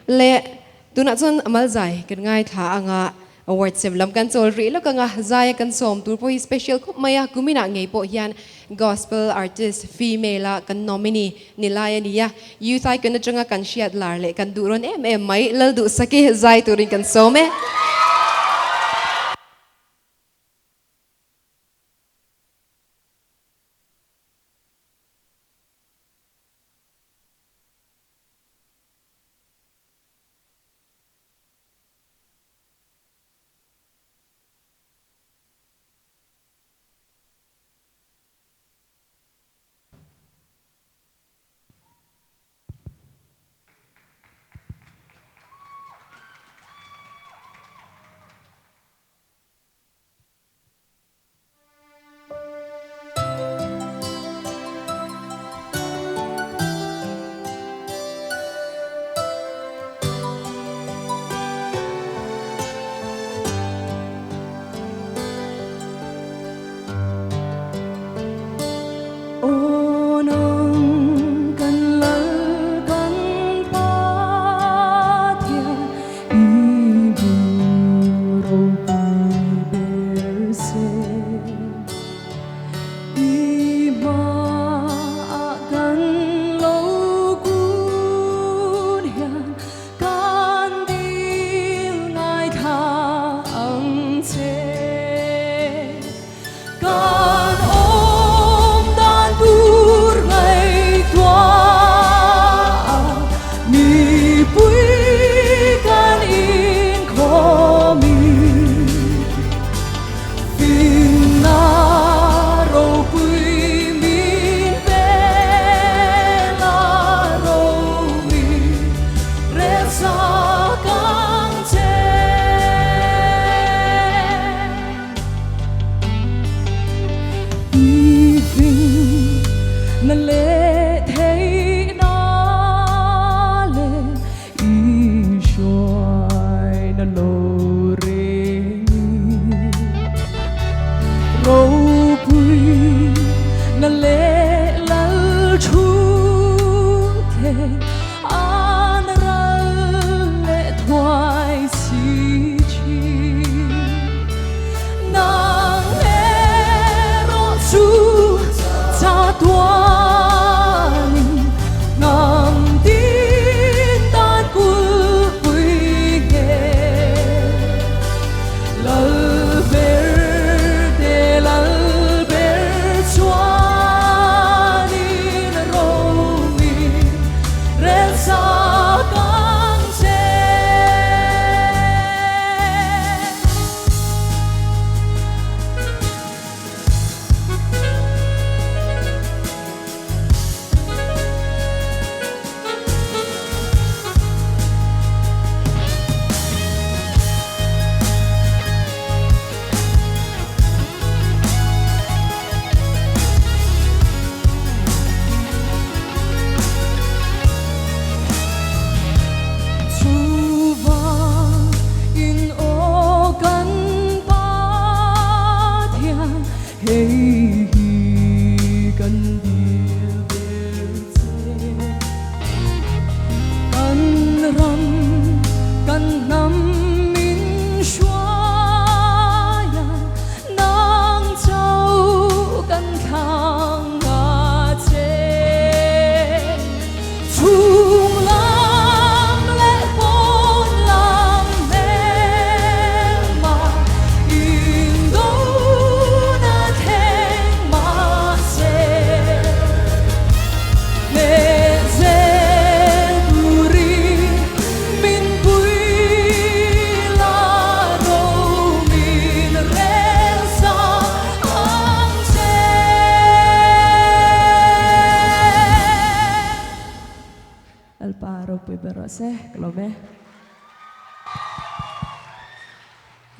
le tuna chon amal zai kan ngai tha anga award sem lam kan chol ri lo ka nga zai kan som tur po hi special khup maya kumina ngei po hian gospel artist female kan nominee nilaya niya youth ai kan changa kan shiat lar le kan duron em mai lal du sake zai turin kan some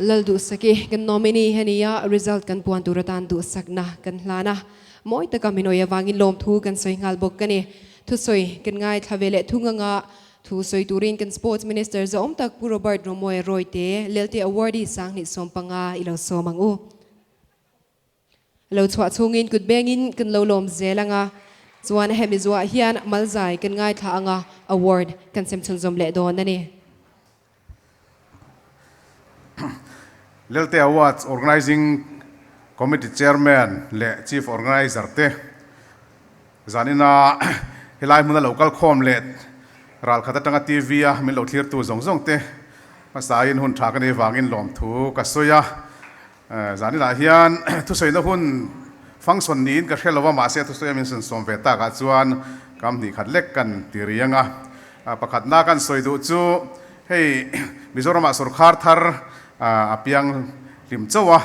laldu saki kan nominee henia result kan puan turatan du sakna kan hlana moi ta kaminoya wangin lom thu kan soi ngal bok kani thu soi kan ngai thavele thunganga thu soi turin kan sports minister zom tak pu Robert Romoy roite Lelte awardee sang ni sompanga ilo somangu lo chwa chungin kut bengin kan lo lom zelanga chuan hemi zuwa hian malzai kan ngai tha anga award kan sem chun zom le don ani Lelte Awards Organizing Committee Chairman le Chief Organizer te zanina helai muna local com le ral khata tanga TV a min lo thlir tu zong zong te masain hun thak ani wangin lom thu ka soya zanina hian thu soina hun function nin ka hrelowa ma se thu soya min sun som ve ta ka chuan kam ni khat lek kan tirianga pakhat na kan soidu chu hei Mizoram sarkar thar apiang lim chawa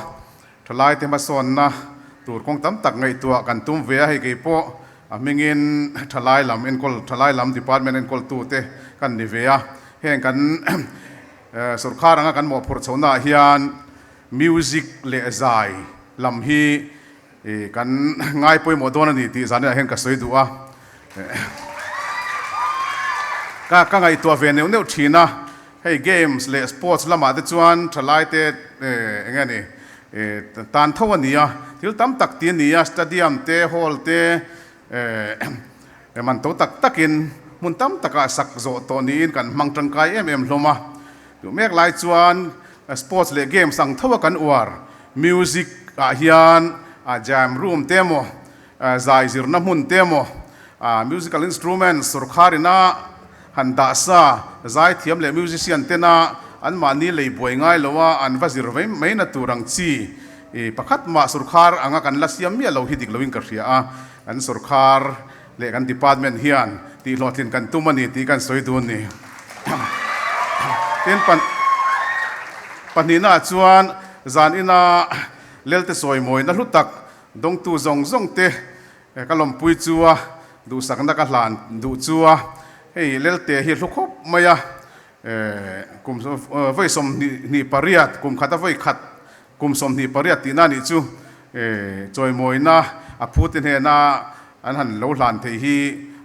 thalai te ma son na tur kong tam tak ngai tua kan tum ve hei ke po amingin thalai lam enkol thalai lam department enkol tu te kan ni ve a heng kan sarkar anga kan mo phur chona hian music le zai lam hi kan ngai poi mo don ani ti zania hen ka soidu a ka ngai tua ve neu thina hey games le sports lama te chuan thalai te engani tan thawania til tam tak ti nia stadium te hall te man to tak takin mun tam taka sak zo to nin kan mang tangkai em hloma tu mek lai chuan sports le games sang thawa kan war music a hian a jam room temo zai zirna mun temo musical instruments surkharina handa sa zai thiam le musician tena an mani lei boi ngai lowa an vazir ve meina turang chi pakhat ma surkar anga kan lasiam mi lo hidik loving ka ria an surkar le kan department hian ti lotlin kan tumani ti kan soidun ni ten panina chuan zan ina lelte soi moi na hlutak dong tu zong zong te kalom pui chuwa du sakna ka hlan du chuwa hei lelte hi hlukop maya kum voi som ni pariat kum khata voi khat kum som ni pariat ti na ni chu choi moi na a phutin he na an han lo hlan thei hi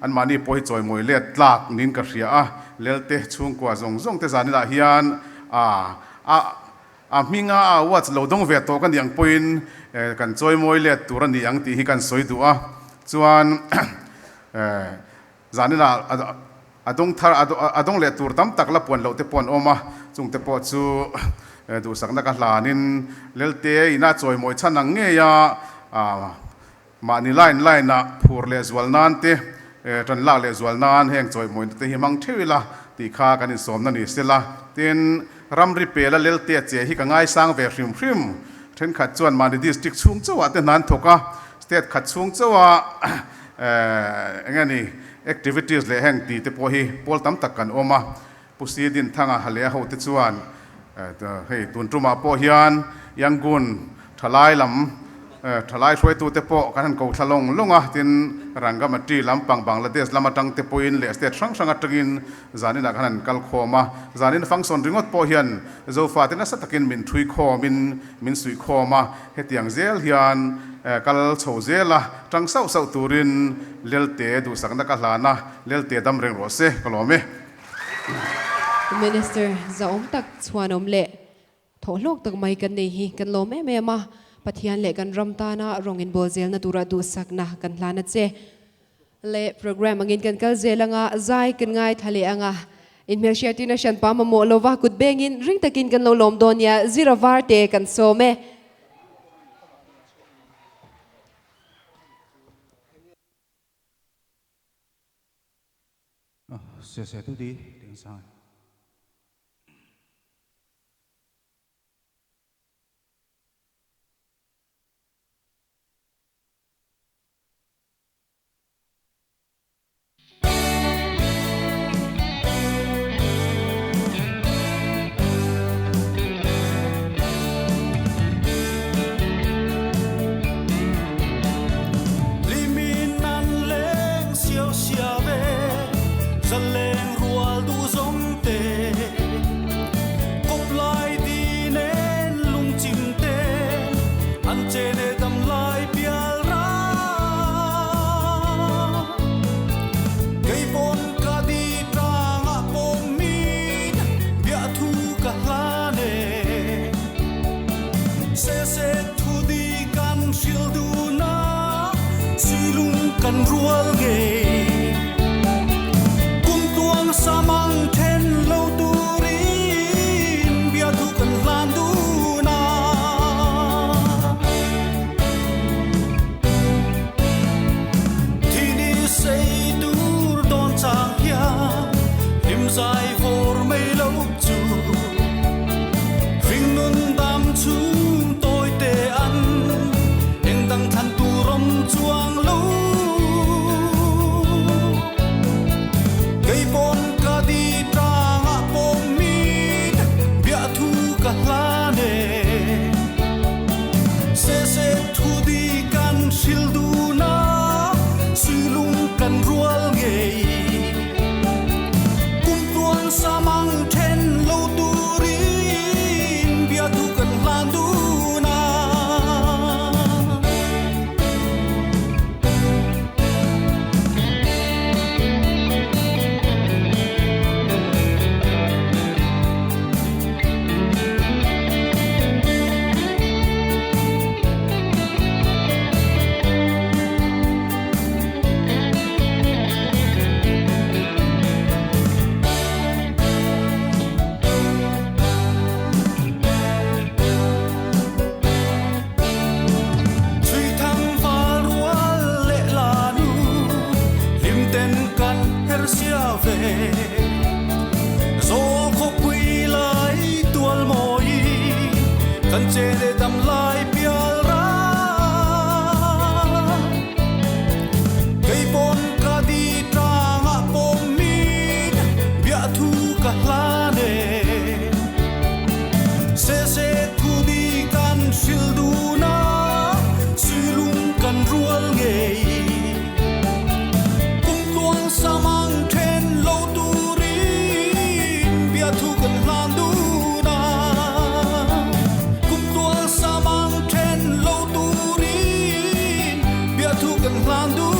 an mani poi choi moi le tlak nin ka ria a lelte chung kwa zong zong te zani la hian a minga a watch lo dong ve to kan yang poin kan choi moi le turan ni ang ti hi kan soidu a chuan zani la adong le tur tam tak la pon lo te pon oma chung te po chu du sakna ka hlanin lelte ina choi moi chanang nge ya ma ni line na phur le zwal nan te tan la le zwal nan heng choi moi te hi mang thewila ti kha kan in som na ni sela tin ram ri pe la lelte che hi ka ngai sang ve hrim then khat chuan ma ni district chung chawa te nan thoka state khat chung chawa engani activities le heng ti te po hi pol tam tak kan oma pusi din thanga hale ho te chuan hei tun tuma po hian yangun thalai lam thalai hroi tu te po kan ko thalong longa tin ranga matri lampang Bangladesh lamatang te poin le state sang atangin zanina kan kal khoma zanin function ringot po hian zo fa te na satakin min thui kho min sui khoma hetiang zel hian kal chhozela tang sau turin lelte du sakna ka hlana lelte dam reng ro se kolome Minister zaom tak chuanom le tholok tak mai kan nei hi kan lome me ma pathian le kan ramtana rongin bolzel na tura du sakna kan hlana che le program angin kan kal zelanga zai kan ngai thale anga in mersiati na shan pa mo lova kut bengin ring takin kan lo lom donya zira varte kan some sẽ tôi đi tiếng sai limin nan leng siêu siêu về dân lên rual du giống lai vor mây lâu chu vinh nun đam chung tôi tê ăn em đang than tu rom chuang lâu cây bon ca đi tra ngã bom mi bia thu cả la nè se thu đi can sil du na suy lung can rual ngei kum tuan sa mang ten lo turin bia thu kan lan du na zo khóc quy lại tual môi kan che để đâm lại pial ra cây bon ca đi tra ngã bom mi bia thu cả la nè se thu đi can sil du na suy lung kan rual ngei kum tuang sa mang ten lo turin bia thu kan lan du na kum tuang sa mang ten lo turin bia thu kan lan du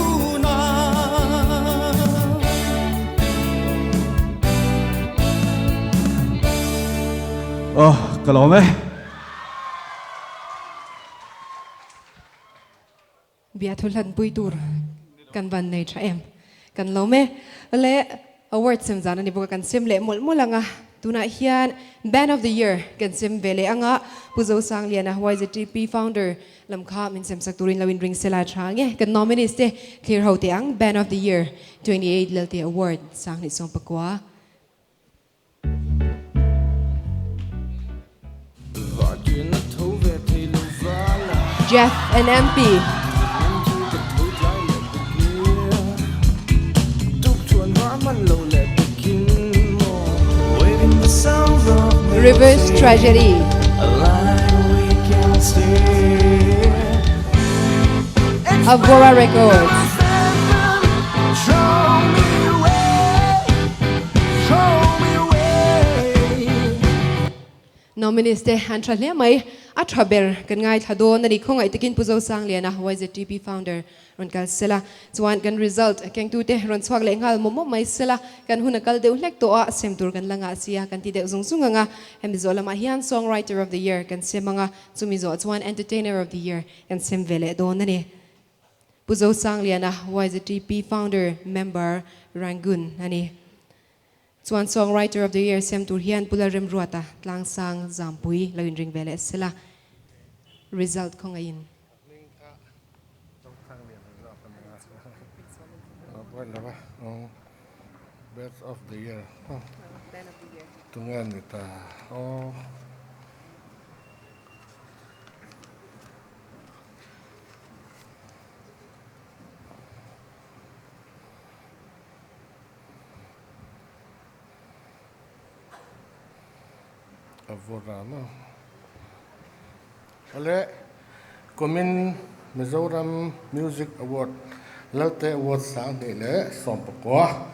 na cái lỗ mấy bia thu lan pui tur kan van nei tha em kan lo me le award sim zan ani boka kan sim le mol molanga tuna hian band of the year kan sim vele anga puzo sang liana YZTP founder lamkha min sem sakturin lawin ring sela thange kan nominees te clear ho te ang band of the year 28 Lelte award sang ni som pakwa Jeff and MP Reverse Tragedy Avora Records nominees te antra le mai atraber kan ngai thadon ani khongai takin puzo sang liana YZTP founder ron kal sela chuan kan result keng tu te ron chhuak le ngal momo mai sela kan hunakal deu hlek to a semtur kan langa sia kan ti deu zungzunga nga hemizola ma hian songwriter of the year kan semanga chumizo chuan entertainer of the year kan sem vele don ani puzo sang liana YZTP founder member Rangoon ani chuan songwriter of the year sem tur hian pularem ruata tlang sang zampui lawin ring vele sela result khongain Best of the year. Tungan kita. Oh. Avorama. Ole, Komin Mizoram Music Award. Lelte Award sang ni le sompakwa.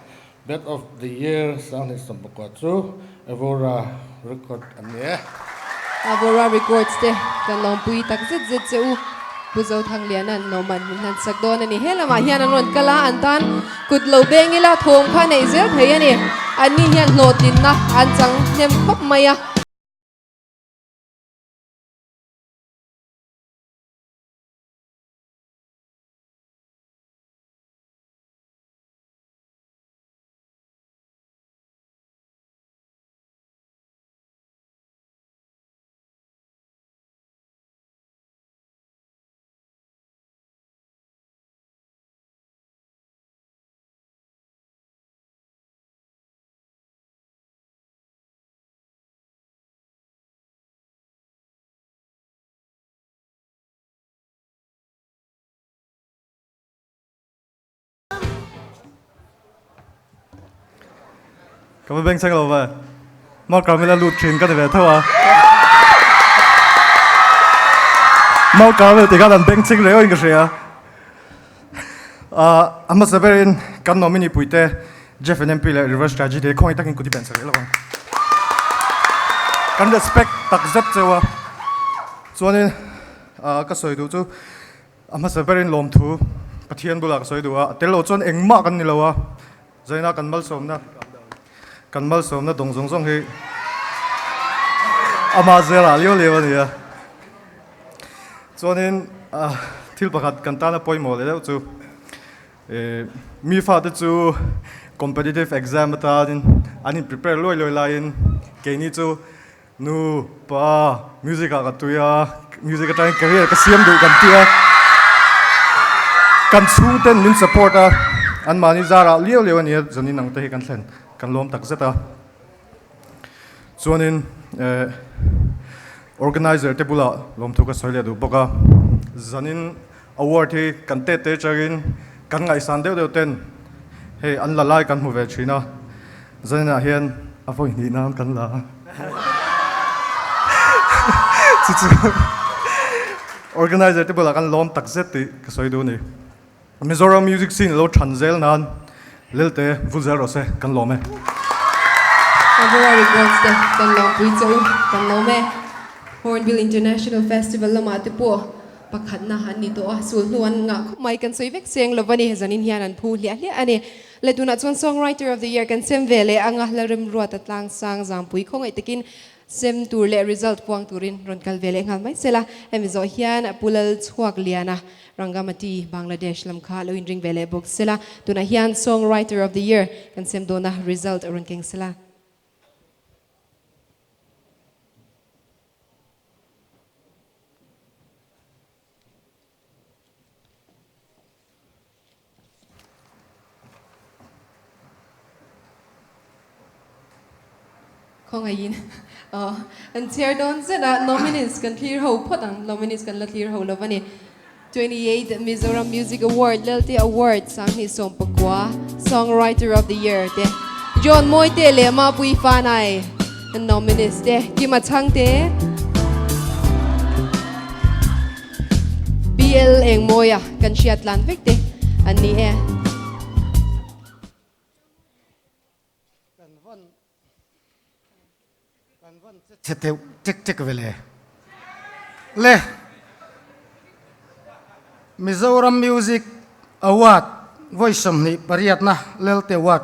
Best of the year sang ni sompakwa tu. Avora record ane. Avora records te kan lompui tak zit zit cheu puzo thang lianan noman nan sakdon ani helama hian anon kala antan kutlo bengila thong kha nei zel thei ani ani hian lotin na an chang nem khop maya Cảm ơn bánh sang lâu vậy. Mau cảm ơn là lụt trên các thể về thôi à. Mau cảm ơn thì các bạn bánh sang rồi cái gì à. Amma saberin kan nomini puite Jeff NMP le reverse strategy de khoi takin kuti pen sare lawan. Kan respect tak zat chewa. Chuanin ka soi du chu amma saberin lom thu pathian bula ka soi du a telo chon engma kan ni lawa. Zaina kan mal som na dong zong hi ama zera lio lewa ni ya. Chuanin thil pakhat kan ta na poi mo le chu mi fa te chu competitive exam ta din ani prepare loi lain ke ni chu nu pa music ka tuya music ka try career ka siam du kan tia kan chu ten min support a an mani zara lio ani zani nang te kan thlen kan lom tak zeta chuanin organizer te bula lom thu ka soile du boka zanin award hi kan te chagin kan ngai san deuh ten hey an la lai kan mu ve thina zaina hian a voi ni nam kan la chu organizer te bula kan lom tak zet ti ka soi du ni Mizoram music scene lo thanzel nan lelte vuzel rose kan lome Overall regards the Kanlong Puito, Kanlome, Hornbill International Festival lama te po. Pakhat na han nito sulnuan nga may kan soivek seng lovani hazanin hian an phu lia ani letuna chon songwriter of the year kan sem vele anga larim ruat atlang sang zampui khong ai takin sem tur le result puang turin ron kal vele ngal mai sela emizo hian pulal chuak liana rangamati Bangladesh lam kha lo in ring vele book sela tuna hian songwriter of the year kan sem dona result ron king sela không ai in and tear down said that nominees can clear how put on nominees can clear how lo vani 28th Mizoram Music Award Lelte Award sang ni som pakwa Songwriter of the Year te John Moi te le ma pui fa nai nominees te ki ma chang te BL eng moya kan siat lan vek te ani e check vele le Mizoram Music Award voice ni pariat na Lelte Award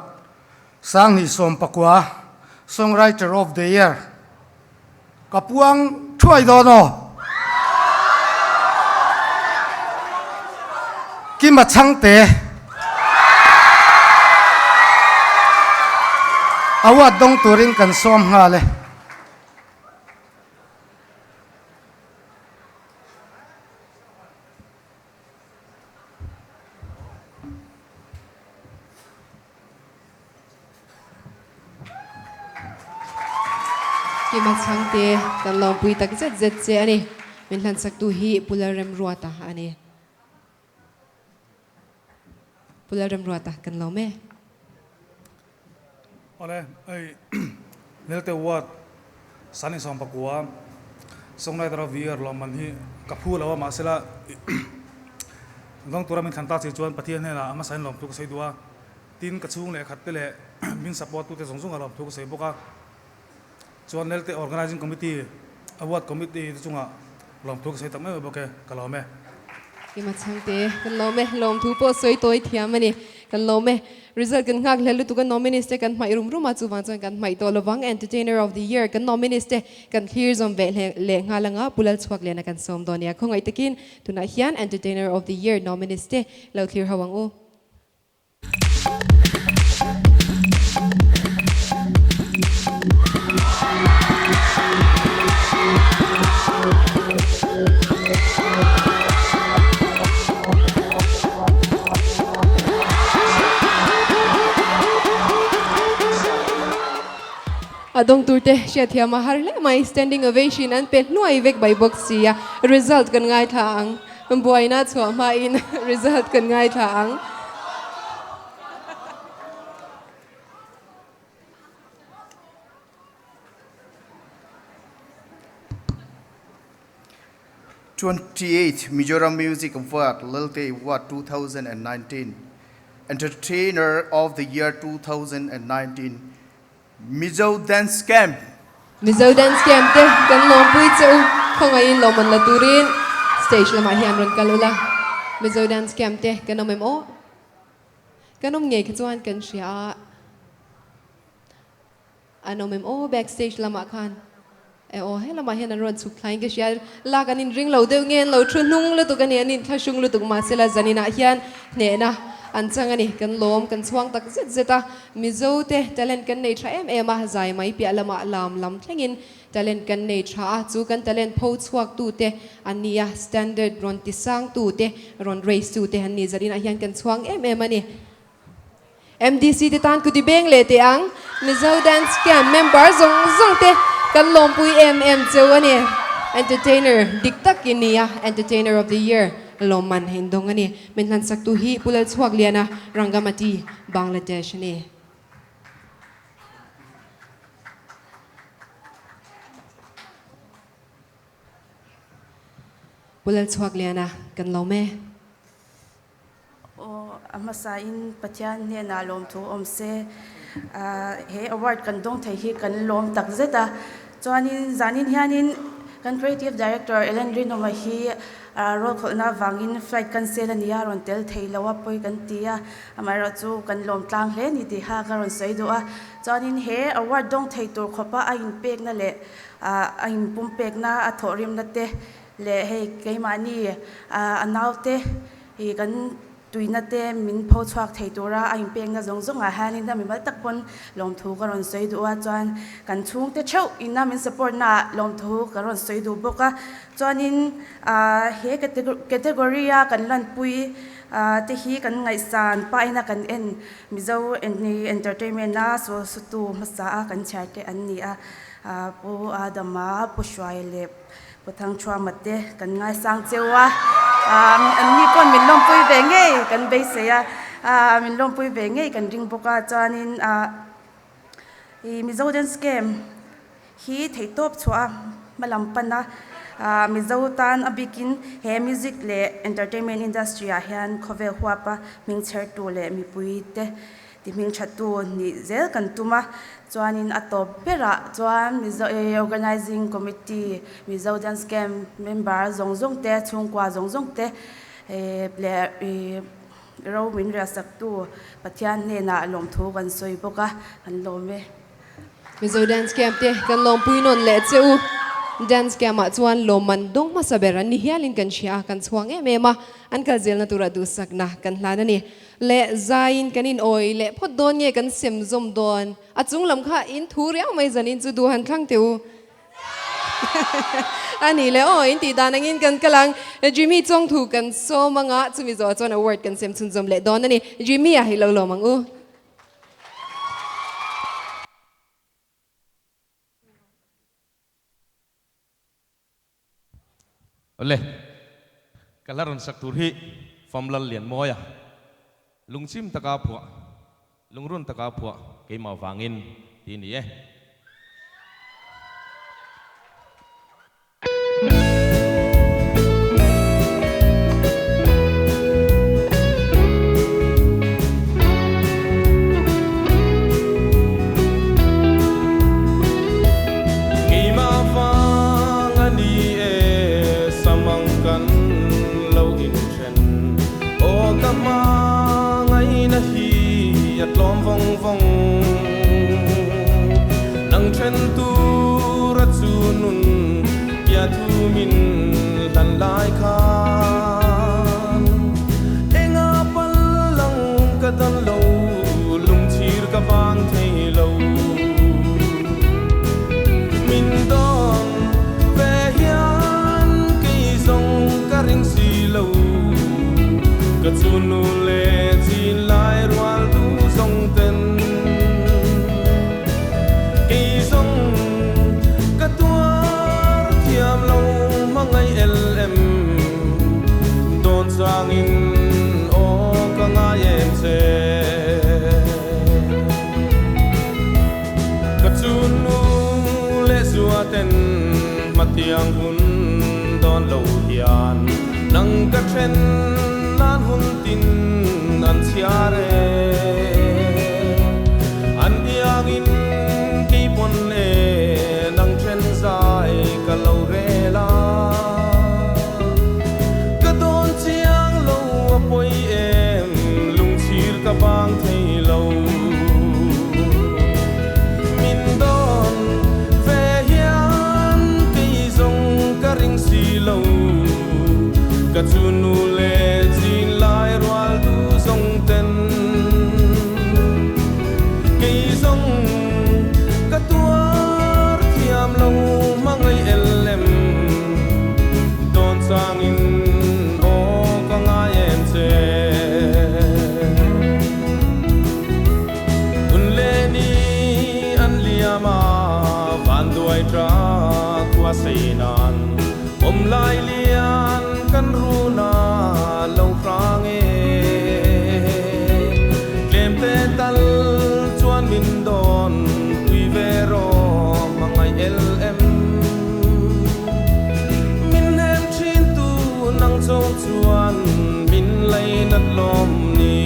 sang ni som pakwa Songwriter of the Year kapuang thuai do no kim ma chang te award dong turin kan som nga le ki ma chang te kan long pui tak zet zet che ani min hlan sak tu hi pularem ruata ani pularem ruata kan lo me Ole ai Lelte Award sani som pakua Songwriter of the Year lo man hi kaphu lawa ma sela ngong tura min khanta che chuan pathian hena ama sain lom tu ka sei duwa tin ka chung le khat te le min support tu te song song alom tu ka sei boka chuan Lelte organizing committee award committee chunga lom tu ka sei tak me boke kalome ki ma chang te kan lo me lom thu po soi toi thiam ani kan lo me result kan ngak lelu tu kan nominees te kan mai rum ma chu wang chang kan mai to lowang entertainer of the year kan nominees te kan clear zom ve le ngalanga pulal chuak le na kan som donia khongai takin tuna hian entertainer of the year nominees te lo clear hawang u adong turte siya thiam har le mai standing ovation an pe nuai vek by box sia result kan ngai thang buai na chwa ma in result kan ngai thang 28th Mizoram Music Award, Lelte Award 2019. Entertainer of the Year 2019, Mizo Dance Camp. Mizo dance camp te kan lom pui chu khongai lo man la turin stage lama hian ron kalula Mizo dance camp te kan om o kan om ngei kchuan kan ria anom o backstage lama khan e o he lama hian ron chu thlain ke sia la kan in ring lo deu ngen lo thru nung lu tu kan in thashung lu tu ma sela zanina hian ne na an changani kan lom kan chuang tak zet zeta Mizo te talent kan nei tha em ema zai mai pia lama lam thlengin talent kan nei tha chu kan talent pho chuak tu te ania standard ron ti sang tu te ron race tu te ani zarina hian kan chuang em ani MDC te tan ku ti beng le te ang Mizo dance camp member zong te kan lom pui cheu ani entertainer diktak inia entertainer of the year Loman hindong ani menhan saktu hi pulal chuak liana Rangamati Bangladesh ni pulal chuak liana kan lome o amasa in pathian ne na lom thu omse he award kan dong thei hi kan lom tak zeta chuanin zanin hianin kan creative director Ellen Rino ma hi role kholna wangin flight cancel ania ron tel thei lawa poi kan tia amara chu kan lom tlang hle ni ti ha ka ron sei do a chuanin he award dong thei tur khopa a in pek na le a in pum pek na a thorim na te le he keimani anaute hi kan tuina te min pho chuak thei tura a in pek na zong a hanin da mi mal tak pon lom thu ka ron sei do a chuan kan chung te theu ina min support na lom thu ka ron sei do boka chuanin he category a kan lan pui te hi kan ngai san pa ina kan en Mizo entertainment na so sutu masa a kan charte an ni a pu adama pu shwai le puthang chwa mate kan ngai sang chewa an ni kon min lom pui ve nge kan be se ya min lom pui ve nge kan ring boka chuanin i Mizo dance camp hi thei top chwa malam pana Mizo tan abikin he music le entertainment industry a hian khovel huapa ming cher tu le mi pui te ti ming chatu ni zel kan tuma chuanin atop pera chuan Mizo organizing committee Mizo dance camp member zong te chungkwa zong te le ro min ra sak tu pathian ne na lom thu kan soi boka kan lome Mizo dance camp te kan lom pui non le cheu dance camp a chuan loman dong ma sabera ni hialin kan sia kan chuang emema an kal zel na tura du sakna kan hlana ni le zain kanin oi le phot don nge kan sem zom don a chung lam kha in thu riau mai zanin chu du han thlang teu ani le o in ti danangin kan kalang Jimmy chong thu kan so manga chumi zo chon award kan sem chun zom le don ani Jimmy a hi lo mangu Oleh, kalaron sakturhi famlal lian moya, lungsim takapua, lungrun takapua, kay mau vangin tini lom vong vong nang chen tu ra chu nun ya thu min lan lai khan enga pal lang ka dan lo lung chir ka wang thei lo min don ve hian ki song ka ring si lo ka chu nu le chi lai rual tu song ten ki song ka tua thiam lo mangai lm don sang in o ka nga yem se ka chu nu le suaten matiang hun don don lo hian nang ka then nan hun tin an chiare an diangin ki pon e nang then zai ka lo re la ka don chiang lo poi em lung chir ka bang thei lo min don ve hian ki zong ka ring si lo ka chunu le chin lai rual du zong ten ki zong ka tuar thiam lo mangai elem don sang in o ka ngai en che un le ni an liama van duai tra kwa seinan om lai lian kan runa lo prang e kem te tal chuan min don tui ve ro mangai lm min hem thin tu nang chau chuan min lai nat lom ni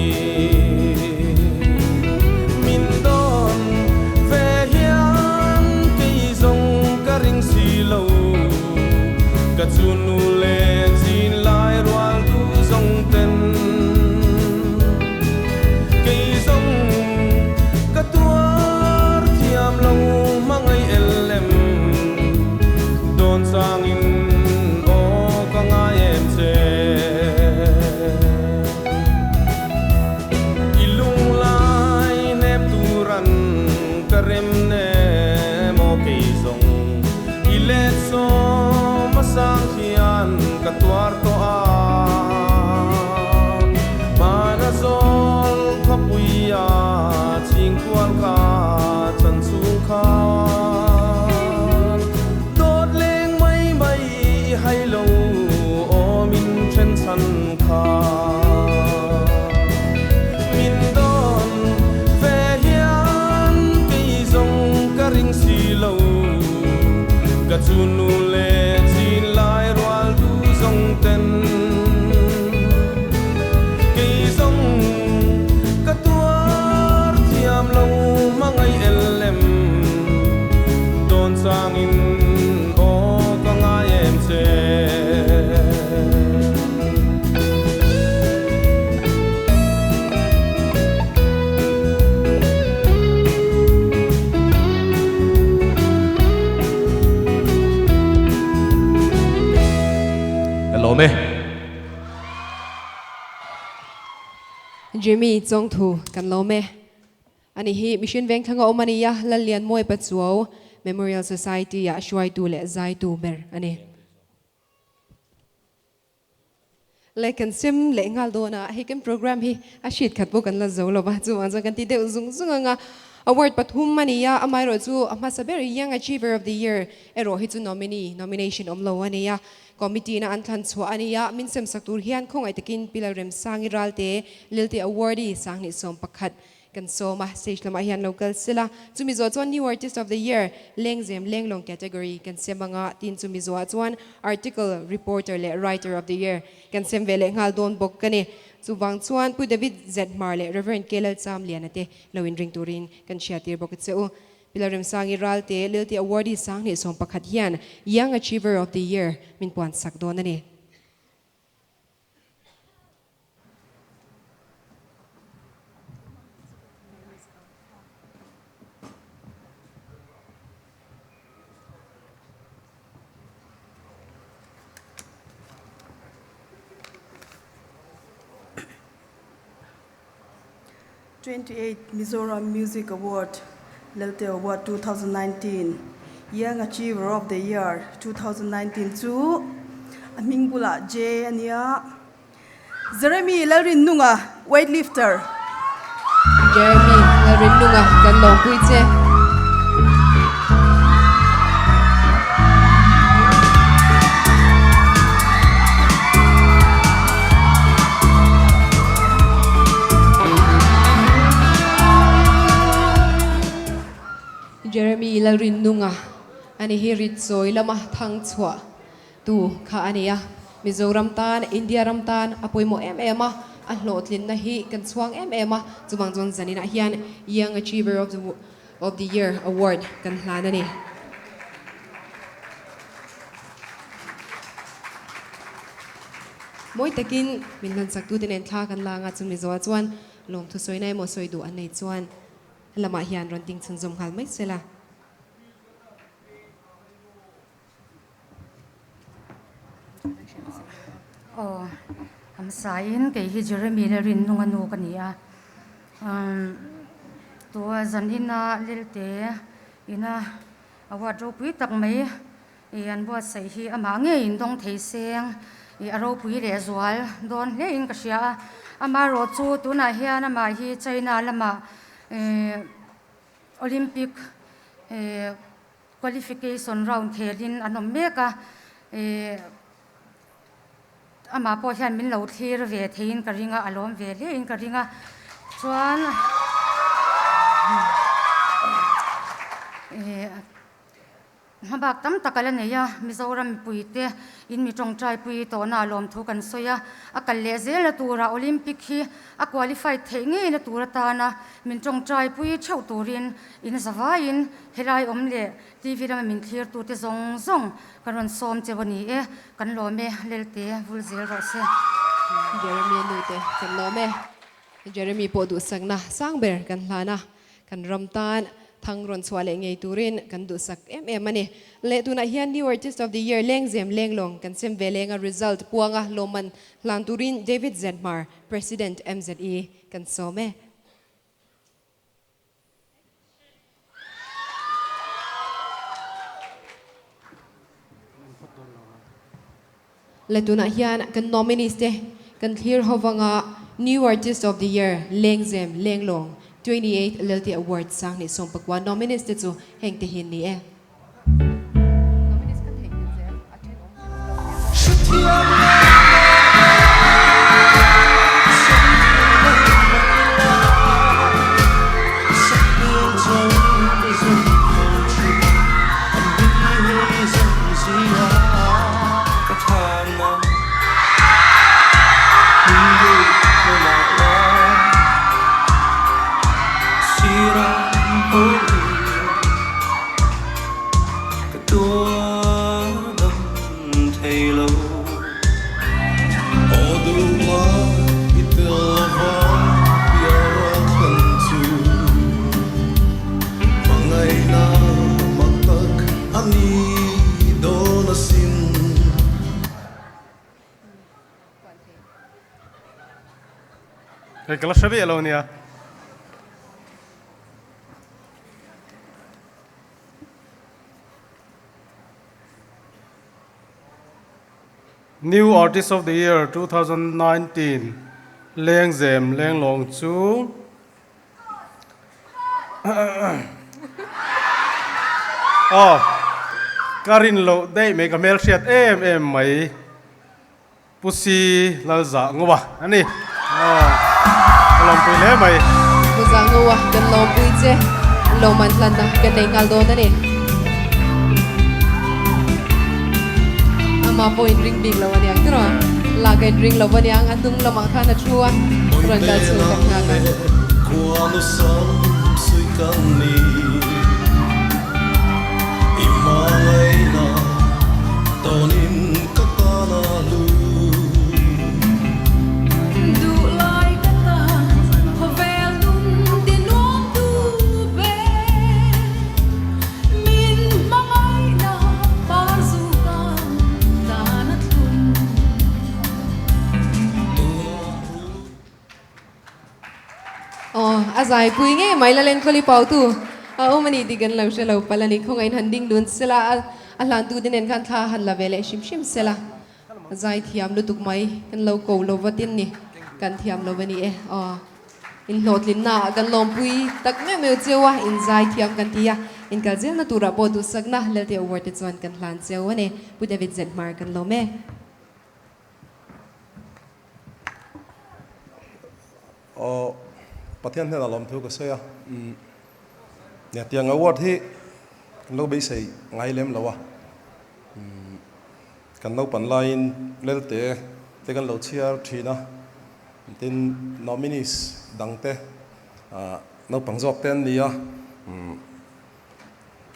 min don ve hian ke zong ka ring si lo ka chunu le chin lai rual tu zong ten ke zong ka tuar thiam lo mangai elem don sang in o ka ngai em che ilung lai nep turan ka rem ne mo ke zong ile so masang hian ka tuar to a marazol khapuia ching kwal kha chan chung kha dot leng mai mai hai lo o min chen san kha min don ve hian ke zong ka ring si lo ka chunu le chin lai rual du zong ten ke zong ka tuar thiam lo mangai elem don sang in o ka ngai em che hello me Jimmy Chong Thu kan lo me ani hi mission veng thanga omania la lian moi pa chuo Memorial Society ya shwai tu le zai tu ber ani le kan sim le ngal do na hi kan program hi a shit khat bo kan la zo lo ba chu an kan ti de zung zung nga award pathum mania amai ro chu ama sa very young achiever of the year ero hi chu nomination omlo ania committee na an than chwa ania min sem saktur hian khong ai takin pilarem sangiralte Lelte awardee sangni som pakhat kan soma stage lama hian local sila chumi zo chon new artist of the year lengzem lenglong category kan semanga tin chumi zo chuan article reporter le writer of the year kan sem vele ngal don bok kani chuwang chuan pu David Z Marle Reverend Kelal Cham lianate lowin ring turin kan shatir bok cheu pilarem sangiralte Lelte awardee sangni som pakhat hian young achiever of the year min puan sakdon ani '28 Mizoram Music Award, Lelte Award 2019, Young Achiever of the Year 2019 to Amingbula J Ania, Jeremy Larinunga, weightlifter. Jeremy Larinunga kan long puiche Jeremy Larinunga ani hirit soi lama thang chwa tu kha ania Mizoram tan India ram tan apoi mo em a hlotlin na hi kan chuang em a chumang jon zanina hian Young Achiever of the Year award kan hlan ani moi takin min lan sak tu ten en thla kan langa chumi zo chuan lom thu soinai mo soi du an nei chuan lama hian ron ting chun zum hal mai sela Oh, am sain ke hi Jeremy le rin nunga nu kania. Tua zanina lelte ina awat ro pui tak mai ian bo sai hi ama nge in dong thei seng I aro pui le zual don le in ka sia ama ro chu tu na hian ama hi China lama Olympic qualification round khelin anom meka ama po hian min lo thlir ve thein ka ringa alom ve le in ka ringa chuan habak tam takala neya Mizoram puite in mi tong trai pui to na lom thu kan soya akal le zel tura Olympic hi a qualify theinge na tura ta na min tong trai pui chau turin in zawain helai omle TV ram min thlir tu te zong zong karon som chewani e kan lo me lelte vulzel ro se Jeremy nute kan lo me Jeremy po du sagna sangber kan hlana kan ramtan thang ron swale ngei turin kan du sak ani le tu na hian new artist of the year lengzem lenglong kan sem velenga result puanga loman hlan turin David Zedmar president MZE kan some le tu na hian kan nominees te kan clear hovanga new artist of the year lengzem lenglong 28 Lelte Award sang ni som pakwa nominees te chu heng te hin ni e Kala shabi alonia. New Artist of the Year 2019 Leng Zem Leng Long Chu Oh Karin Lo Day make a mail shed em mai Pussy Lalza Ngoba Ani Lom pui le mai Muzangawa kan lom pui che loman tlan na kan nei ngal do na ni ama point ring big lawan yang tro la kan ring lawan yang atung lama khana thua rangkal chu kan na kan kuano sam sui kan ni imalai na tonin katana lu azai pui nge mai la len kholi pau tu mani digan lau shelo palani khongai handing dun sela alan tu den kan tha han la vele shim shim sela azai thiam lu tuk mai kan lo ko lo watin ni kan thiam lo bani e in lot lin na kan lom pui tak me me chewa in zai thiam kan tia in kal zel na tura po du sagna Lelte award it chuan kan hlan chewa ne pu David Zedmar kan lo me Pathian hna lom thu ka soya ne tiang award hi lo be sei ngai lem lawa kan no pan lain lelte te kan lo chiar thina tin nominees dangte no pangjok ten nia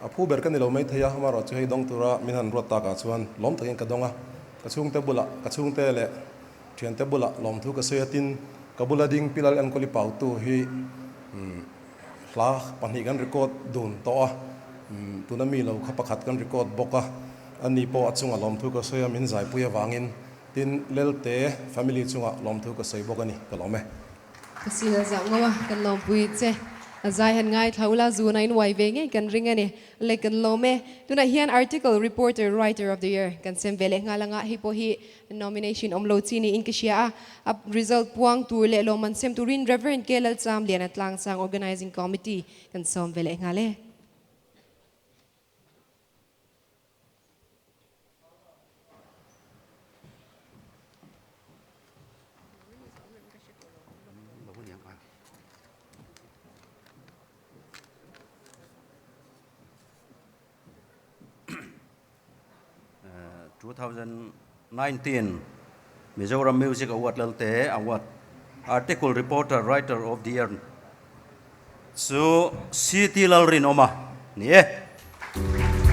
a phu ber kan ni lo mai theya hamaro chu hei dong tura min han rota ka chuan lom takin ka donga ka chung te bula ka chung te le thian te bula lom thu ka seatin ka bula ding pilal an koli pau tu hi hla pani kan record dun to a tunami lo kha pakhat kan record boka ani po achunga lom thu ka soya min zai puya wangin tin lelte family chunga lom thu ka sei bokani ka lome Kasila zangawa kan lom pui che azai han ngai thaula zuna in wai ve nge kan ringa ne le kan lome tuna hian article reporter writer of the year kan sem vele ngalanga hi po hi nomination omlo chini in kishia a result puang tur le loman sem turin reverend kelal cham lian atlang sang organizing committee kan som vele ngale Uh, 2019 Mizoram Music Award Lelte Award Article Reporter Writer of the Year so City Lalrin Oma nie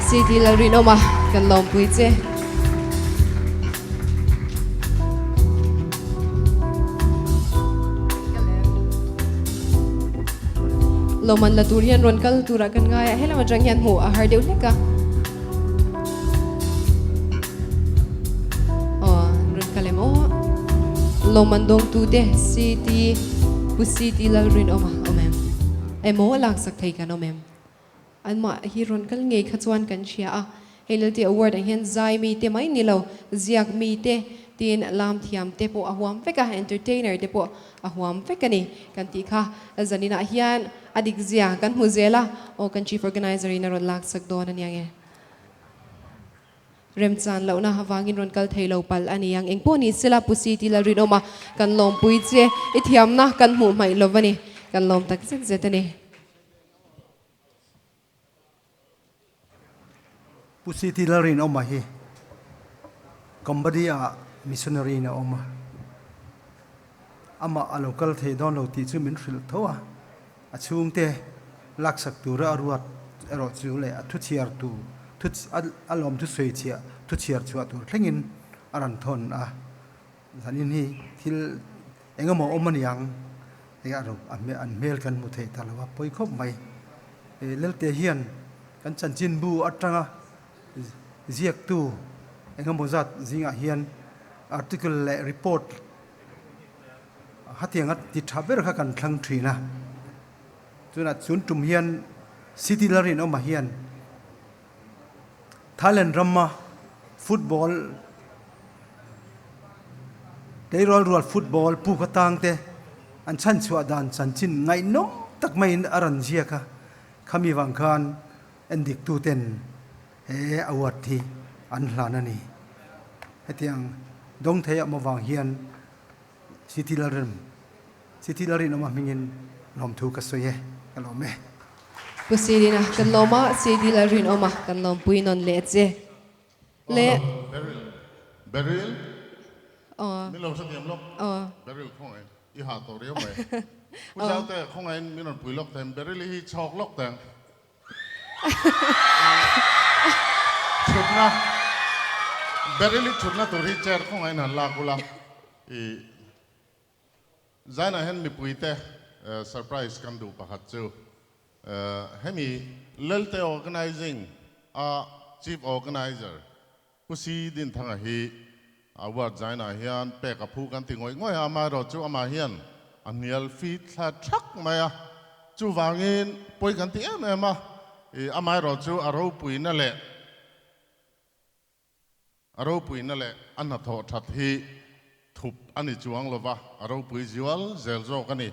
City Lalrin Oma kan lom pui che loman la turian ron kal tura kan ngaya hela ma jang yan mu a har deu leka ron kalemo loman dong tu de city pu city la rin oma omem emo lak sak thei kan omem an ma hi ron kal ngei khachuan kan chia a Lelte award ang hian zai mi te mai nilo ziak mi te tin lam thiam te po ahwam veka entertainer te po ahwam veka ni kan ti kha zanina hian adik zia kan huzela o kan chief organizer in ron lak sak don an yang e remchan lo na hawangin ron kal thei lo pal ani yang engpo ni sila pu city la rinoma kan lom pui che ithiam na kan mu mai lovani kan lom tak zet zetani Pusiti larin oma hi Cambodia missionary na oma ama a local thei don lo ti chu min hril thowa a chung te laksak tura aruat ero chu le a thu chiar tu thu alom thu sei chia thu chiar chu tu thlengin aran thon a zanin hi thil engamo oman yang ya ro an mel kan mu thei talawa poi khop mai lelte hian kan chanchin bu atanga ziak tu engamo zat zinga hian article le report hatiangat ti thaber kha kan thlang thina tuna chun tum hian city larin oma hian Thailand drama football teirol rual football pu khatang te an chan chua dan chanchin ngai no tak mai aran ziaka khami wang khan endik tu ten award thi an hlanani hetiang dong theya mawang hian city larin oma mingin lom thu ka soye kalome pusirina kan loma city larin oma kan lom pui non le che le Beryl ờ mình lâu sát tiệm lốc Beryl không ai y hạt tổ riêu mày bây giờ te không ai mình làm bùi lốc thêm Beryl hi chọc lốc thêm chụp na Beryl chụp na tổ hi cher không ai nản lạc gula giải na hen mi bùi te surprise kan du pahat chu hemi Lelte organizing chief organizer pusi din thanga hi award zaina hian pe ka phu kan ti ngoi ama ro chu ama hian anial fi thla thak maya chu wangin poi kan ti em ama ro chu aro pui na le anna tho that hi thup ani chuang lova aro pui jiwal zel zo kani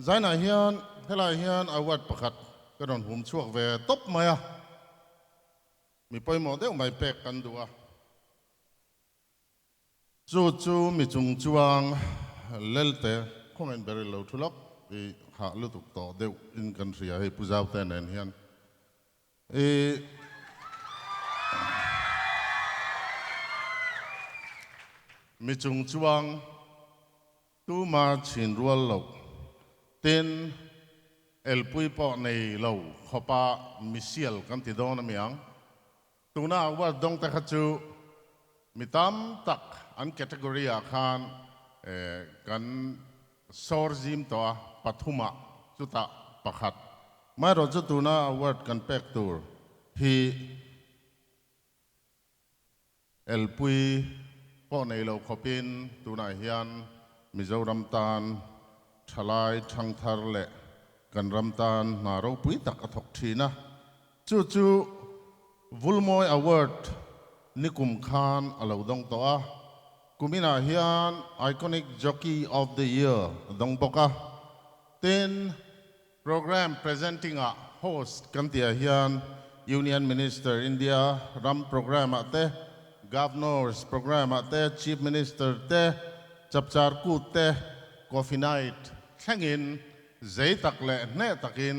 zaina hian helai hian award pakhat karon hum chuak ve top maya mi poi mo deuh mai pek kan duwa chu mi chung chuang Lelte không anh beri lâu thu lóc thì hạ lưu tục tỏ đều in cần ria hay pu giao tên này hiền mi chung chuang tu ma chin rual lo tin el pui po nei lo khopa misial kan ti don miang tuna wa dong ta khachu mitam tak an category a khan kan sorzim to pathuma chuta pakhat mai ro chu tuna award kan pek tur hi el pui po nei lo khopin tuna hian mizoram tan thalai thang thar le kan ram tan na ro pui tak athok thina chu chu vulmoi award nikum khan alo dong to a kumina hian iconic jockey of the year dong boka ten program presenting a host kantia hian union minister india ram program ate governors program ate chief minister te chapchar ku te coffee night thangin zai tak le ne takin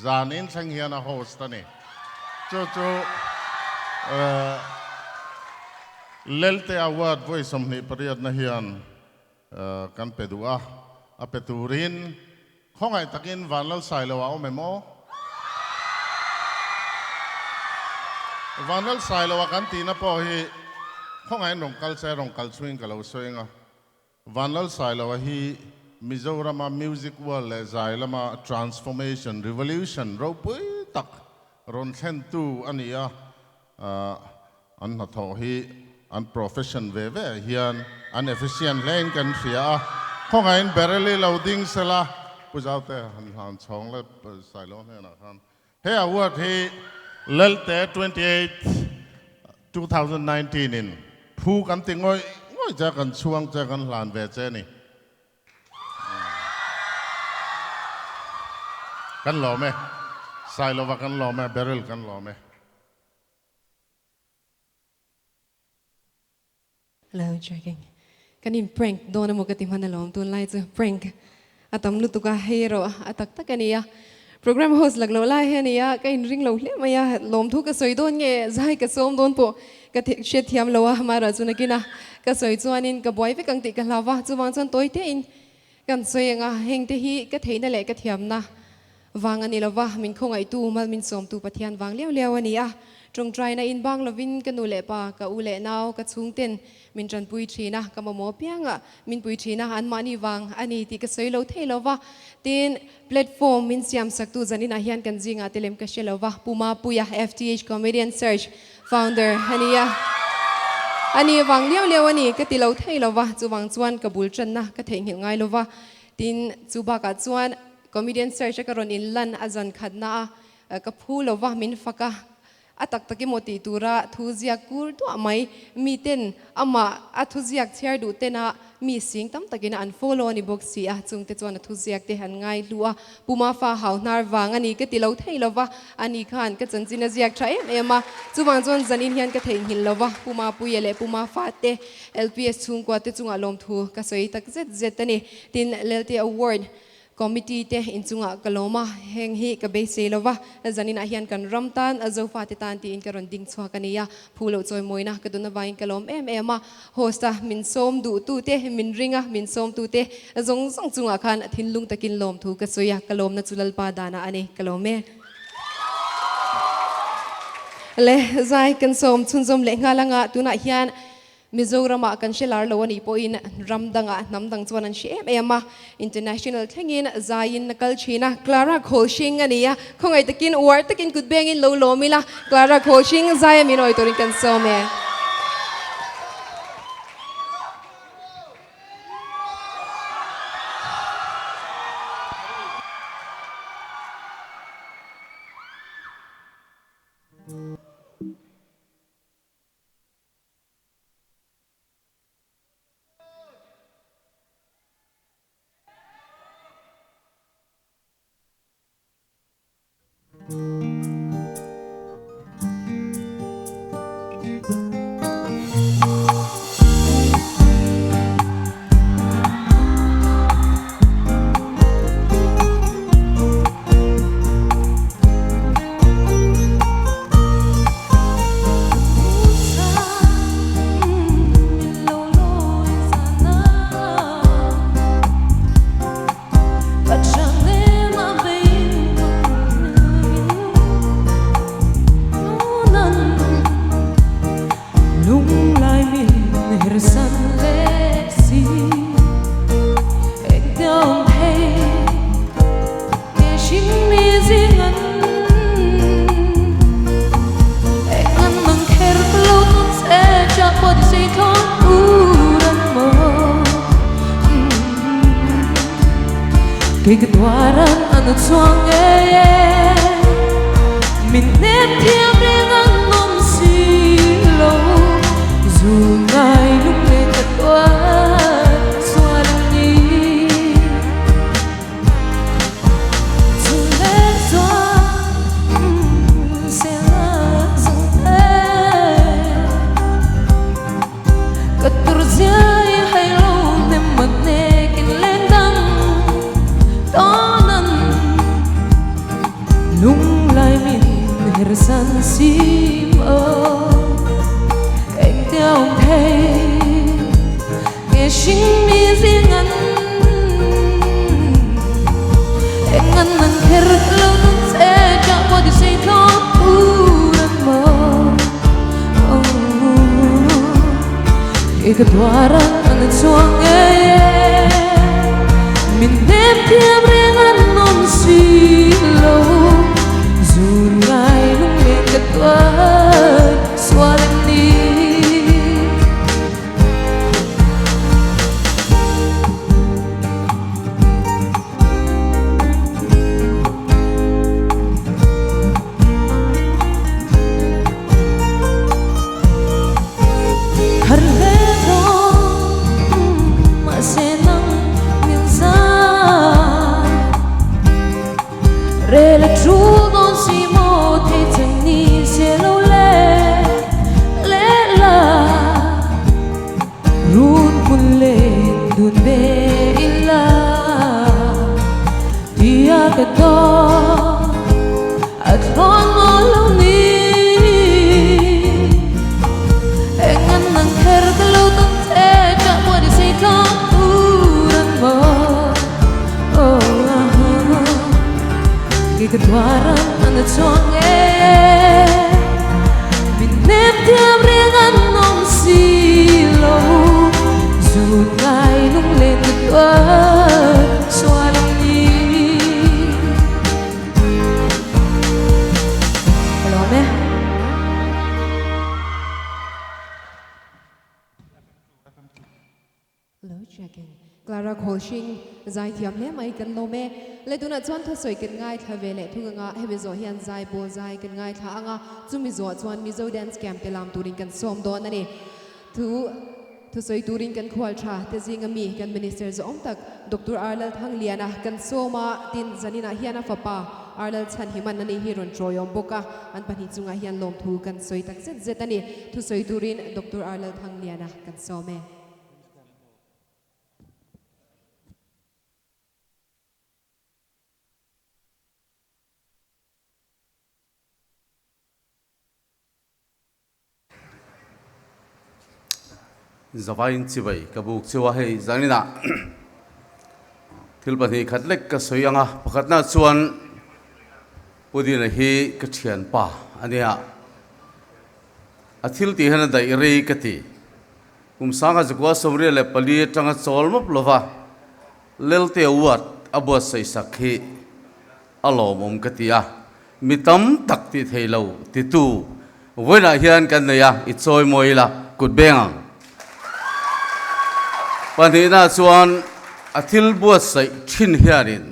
zanin thang hian a host ani chu chu Lelte award voice omni pariat na hian kan pedua a peturin khongai takin vanlal sailo a memo vanlal sailo a kan tina po hi khongai nong culture rong culturing kalo soinga vanlal sailo a hi Mizoram music world le zailama transformation revolution ro pui tak ron thlen tu ania an na tho hi an profession ve hian an efficient lane kan ria khongai in barely loading sala pujaute han chong le sailo ne na khan he award he Lelte 28 2019 in phu kan tingoi ngoi ja kan chuang ja kan hlan ve che ni kan lo me sailo wa kan lo me barrel kan lo me Hello, joking. Kanin prank dona mo katim hanalom tun lai chu prank. Atam lu tuka hero atak takania. Program host laglo lai henia kain ring lo hle maya lom thu ka soi don nge zai ka som don po ka she thiam lo wa mara chu nakina ka soi chuanin ka boy ve kang ti ka lawa chu wang chon toi te in kan soi nga heng te hi ka theina le ka thiam na wang ani lawa min khongai tu mal min som tu pathian wang leo leo ani a trong trai na in bang lovin ka nu le pa ka u le naw ka chung ten min tran pui thina ka mo pianga min pui thina an mani wang ani ti ka soi lo thei lova tin platform min siam sak tu zanin a hian kan jinga telem ka shelova puma puya FTH comedian search founder hania ani wang leo leo ani ka ti lo thei lova chu wang chuan ka bul tran na ka thei ngil ngai lova tin chu ba ka chuan comedian search ka ron in lan azan khatna ka phu lova min faka atak taki moti tura thuziak kur tu amai miten ama athuziak chher du tena mi sing tam takina unfollow ani box si a chungte chuan athuziak te han ngai lua puma fa haunar wang ani ka tilo thei lova ani khan ka chanchina ziak tha ema chuwang chon zanin hian ka thei hil lova puma puyele puma fa te LPS chung kwa te chunga lom thu ka soi tak zet zet ani tin Lelte award committee te in chunga kaloma heng hi ka be selova zanin a hian kan ramtan azofa te tan ti in karon ding chwa kania phulo choi moina kaduna wain kalom ema hosta min som du tu te min ringa min som tu te zong zong chunga khan thinlung takin lom thu ka soya kalom na chulal pa dana ani kalome le zai kan som chunzom le ngalanga tuna hian Mizoram kan shelar lo ani po in ramdanga namdang chuanan she ema international thengin zain nakal china Clara Khoshing ania khongai takin war takin kutbeng in lo lo mila Clara Khoshing zai minoi torin kan some cái tuaran anu chuang e min nep thiam reng an nom si lo dù ngai lúc lên cả tua xuân đi dù lên gió sẽ là dòng thế cất tur dài hay lâu nem mặt nè kinh lên đăng tonan lung lai min hersan sim anh theo thấy nghe sinh mi riêng anh ngăn kher lâu sẽ chẳng bao giờ say thó urat mơ cái tuaran anh chuang e min nep thiam riêng anh non si lâu dù ngai lúc lên cái tuaran xóa lên đi re là chú don si mô thế chẳng ni sẽ lâu lệ lẽ là run kun lên đun bê illa dia cái đó at con ngó lâu ni anh ngăn nang kher cái lâu tâm thế chẳng mua đi say thong uran mơ cái tuaran anh chuang e min nep thiam riêng anh nom si lâu dù ngai lung lên cái tuaran xóa lên đi hello mẹ hello checking Clara Colshing zai thiam le mai kan lo me le tuna chuan tha soi kan ngai tha ve le thu nga hebe zo hian zai bol zai kan ngai tha anga chumi zo chuan mizo dance camp te lam turin kan som do na ni thu soi turin kan khwal tha te zinga mi kan minister zo om tak Dr. Arlal thang liana kan soma tin zanina hiana fapa Arlal chan himan nani hiron troyom boka an pani chunga hian lom thu kan soi tak zet zet ani thu soi turin Dr. Arlal thang liana kan some Zavain chibai kabuk chiwa hei zanina thilpani khatlek ka soyanga pakhatna chuan pudina hi ka thian pa ania athil ti hana dai rei kati kumsanga jakwa somre le pali tanga cholmop lova lelte wat abo sai sakhi alomom katia mitam takti theilo titu wena hian kan ya ichoi moila kutbengang panina chuan athil buat sai thin hianin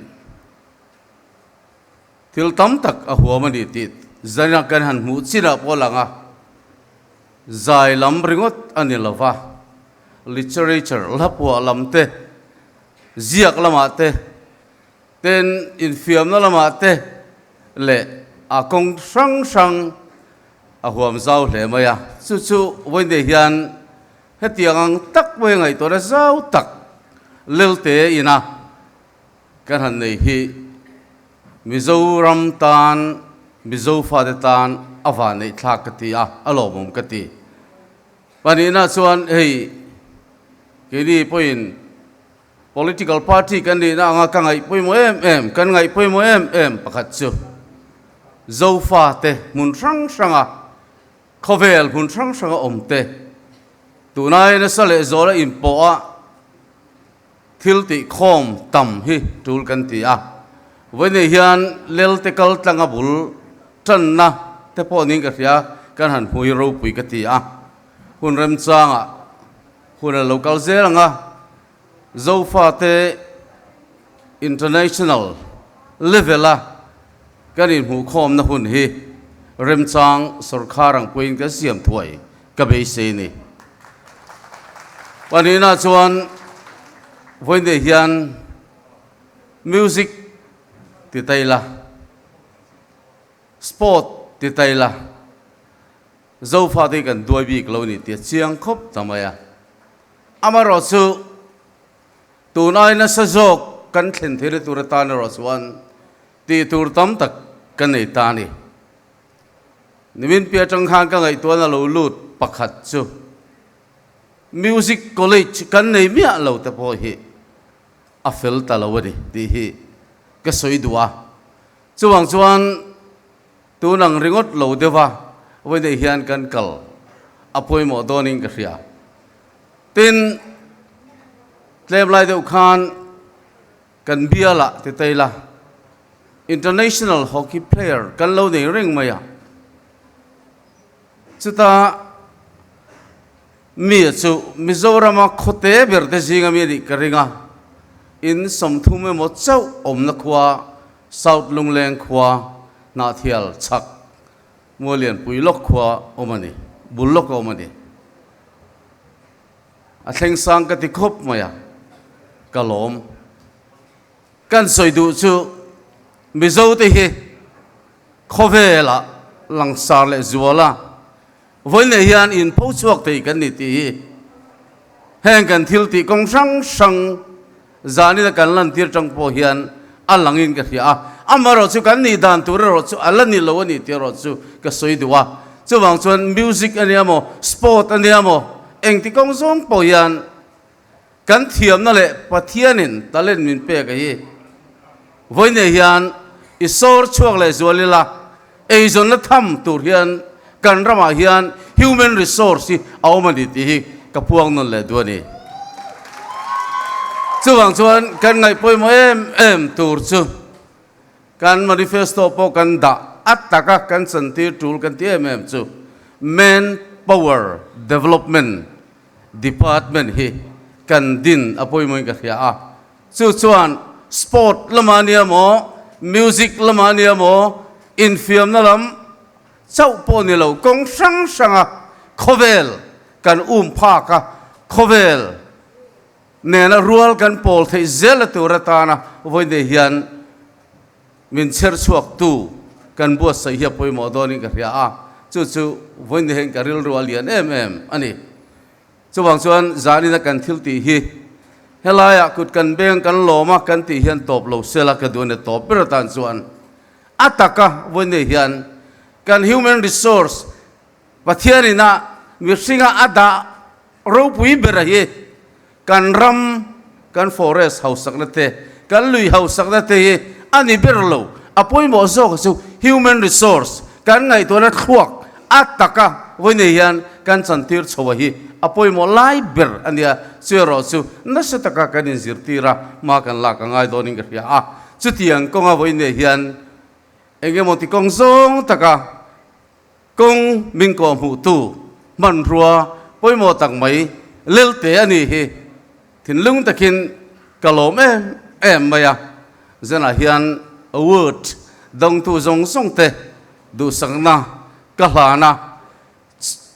thil tam tak a huamani tit zana kan han mu china polanga zai lam ringot anilova literature lapwa lamte ziak lamate ten infiam na lamate le akong sang a huam zau hle maya chu chu wende hian hetiang tak we ngai to ra zau tak lelte ina kan han nei hi mizoram tan mizo fa de tan awa nei thak kati a alomom kati panina chuan hei kini point political party kan ni na nga ka ngai poimo em kan ngai poimo em pakhat chu zo fa te mun sang sanga khovel mun sang sanga omte tunai na sale zora impo a thil ti khom tam hi tul kan ti a vene hian lelte kal tlanga bul tan na te po ning ka ria kan han hui ro pui ka ti a hun rem changa hun a local zelanga zo fa te international level a kan in hu khom na hun hi rem chang sarkarang puin ka siam thuai ka be se ni panina chuan voin de hian music ti taila sport ti taila zo fa de kan doi bi klo ni ti chiang khop tamaya amaro chu tu nai na sa jok kan thlen thele tur ta na ro chuan ti tur tam tak kan nei ta ni nimin pia tang khang ka ngai to na lo lut pakhat chu music college kan nei mia lo ta po hi a fel ta lo ni ti hi ka soi duwa chuwang chuan tu nang ringot lo dewa voi de hian kan kal apoi mo doning ka ria tin tlem lai deuh khan kan biala te taila international hockey player kan lo nei ring maya chuta mi chu Mizoram a khote berde jinga mi di karinga in somthume mo chau omna khwa south lungleng khwa na thial chak molian puilok khwa omani bullok omani a thleng sang ka ti khop maya kalom kan soidu chu mizo te hi khovela langsar le zuala voin hian in pho chuak te kan ni ti heng kan thil ti kong sang sang zani na kan lan tir tang po hian alangin ka hia amaro chu kan ni dan tur ro chu alani lo ni ti ro chu ka soiduwa chu wang chuan music aniamo sport aniamo eng ti kong song po hian kan thiam na le pathianin talen min pe ka hi voin hian isor chuak le zualila eizon na tham tur hian kan rama hian human resource awmani ti hi ka puang non le duani chuwang chuan kan ngai poi mo em tur chu kan manifesto po kan da ataka kan santi tul kan ti em chu man power development department hi kan din apoi mo ka hia a chu chuan sport lamania mo music lamania mo in film na lam chau po ni lo kong sang sanga khovel kan pha ka khovel nena rual kan pol thei zel turatana voi de hian min cher chuak tu kan bu sai hi poi mo doni ka ria a chu chu voi de hen ka ril rual lian em ani chuwang chuan zani na kan thil ti hi helaya kut kan beng kan loma kan ti hian top lo sela ka done top per tan chuan ataka voi de hian kan human resource pathianina mirsinga ada ro pui berahi kan ram kan forest house saknate kan lui house saknate ani berlo apoi mo zo su human resource kan ngai to na khuak ataka voine hian kan chantir chowahi apoi mo lai ber ania chero chu nasataka kan in zirtira ma kan la ka ngai doning ka ya a chutiang konga voine hian enge moti kong zong taka kong min ko mu tu man rua poi mo tak mai lelte ani hi thin lung takin kalom em maya zena hian award dong tu zong song te du sangna kahlana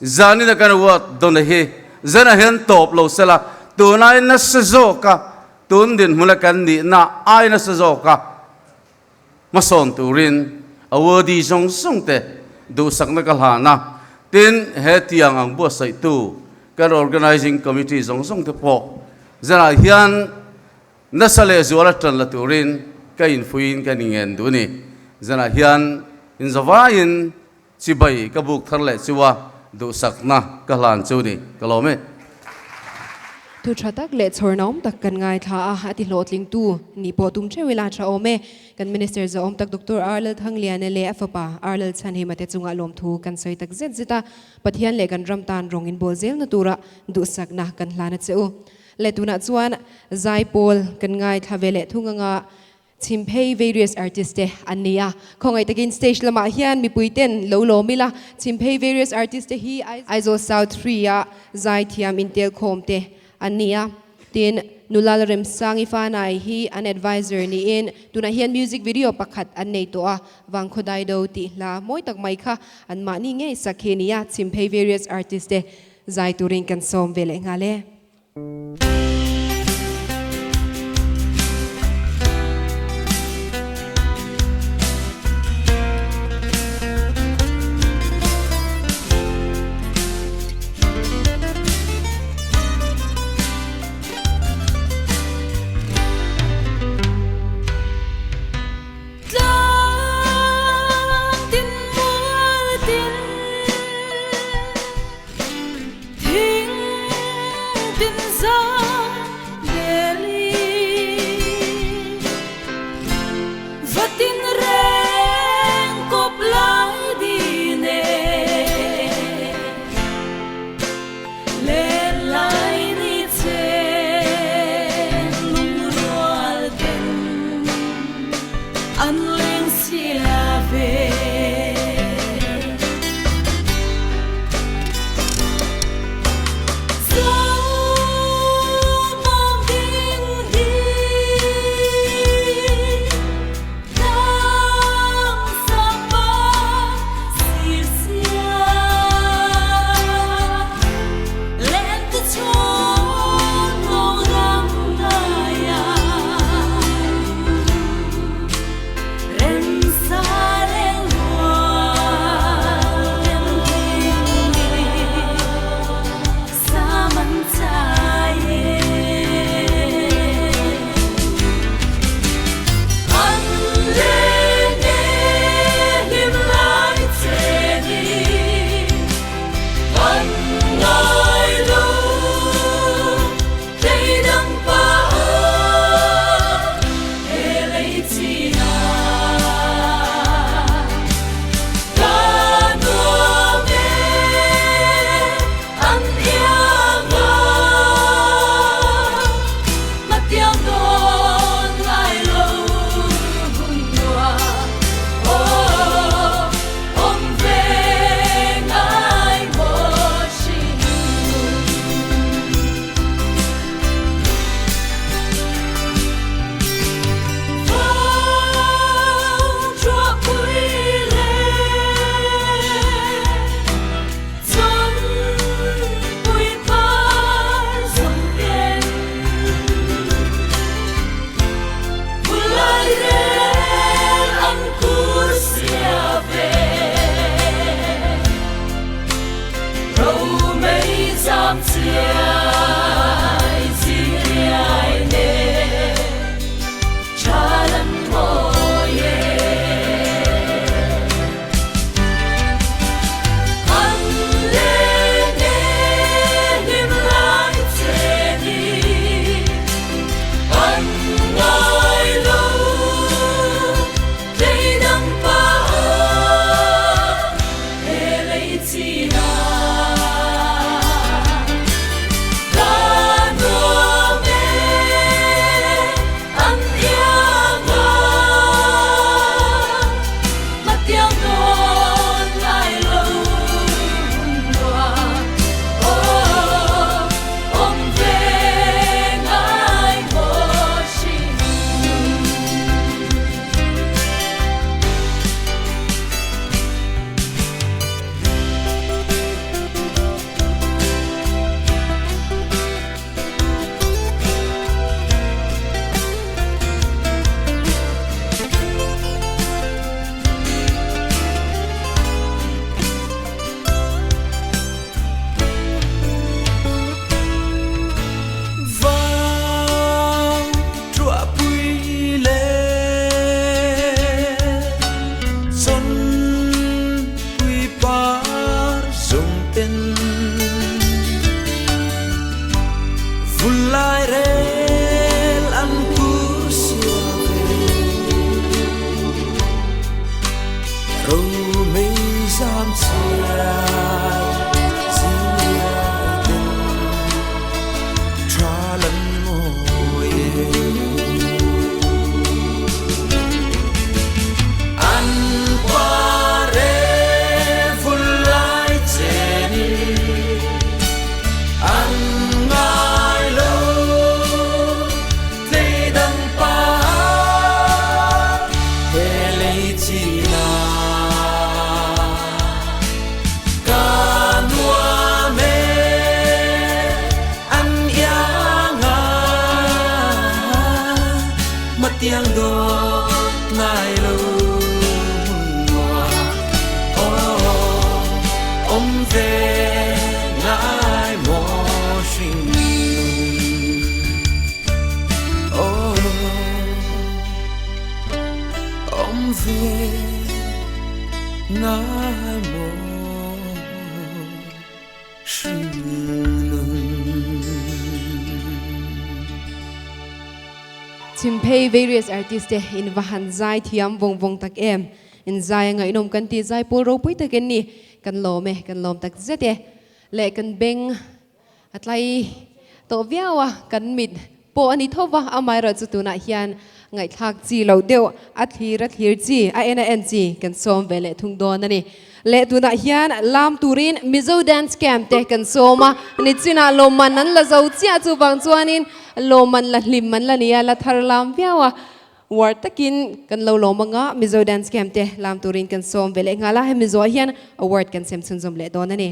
zani na kan award don hi zena hian top lo sela tu nai na sezoka tun din hula kan ni na ai na sezoka mason turin awadi zong song te du sangna kahlana tin he tiang ang bo sai tu kan organizing committee zong song te po zara hian nasale zuala tan la turin ka in fuin ka ningen duni zara hian in zawain chibai ka buk tharle chiwa du sakna ka lan chuni kalome tu thatak le chornom tak kan ngai tha a ati hlotling tu ni po tum che wela tha ome kan minister zo om tak dr arlel thanglia ne le afapa arlel chan hi mate chunga lom thu kan soi tak zet zeta pathian le kan ram tan rong in bolzel na tura du sakna kan hlana cheu le tuna chuan zai pol kan ngai thavele thunganga chimpei various artists te ania khongai takin stage lama hian mi puiten lo lo mila chimpei various artists te hi aizo south 3 ya zai thiam intel khom te ania tin nulal rem sangi fa nai hi an advisor ni in tuna hian music video pakhat an nei to a wang khodai do ti la moi tak mai kha an ma ni nge sakhe ni ya chimphei various artist te zai turing kan som vele ngale tiếng đô ngài lâu hoa om về ngài mô sinh om về ngài mô Chim pay various artists in vahan zai thiam vong vong tak em in zai ngai nom kan ti zai pol ro pui tak en ni kan lom tak zete le kan beng atlai to viawa kan mit po ani thova amai ra chu tuna hian ngai thak chi lo deu athlir chi a en chi kan som vele thung don ani le tuna hian lam turin mizo dance camp te kan soma ni china loman nan la zo chia chu bang chuanin loman la hlim man la nia la thar lam viawa war takin kan lo lomanga mizo dance camp te lam turin kan som vele ngala he mizo hian award kan sem chun zom le don ani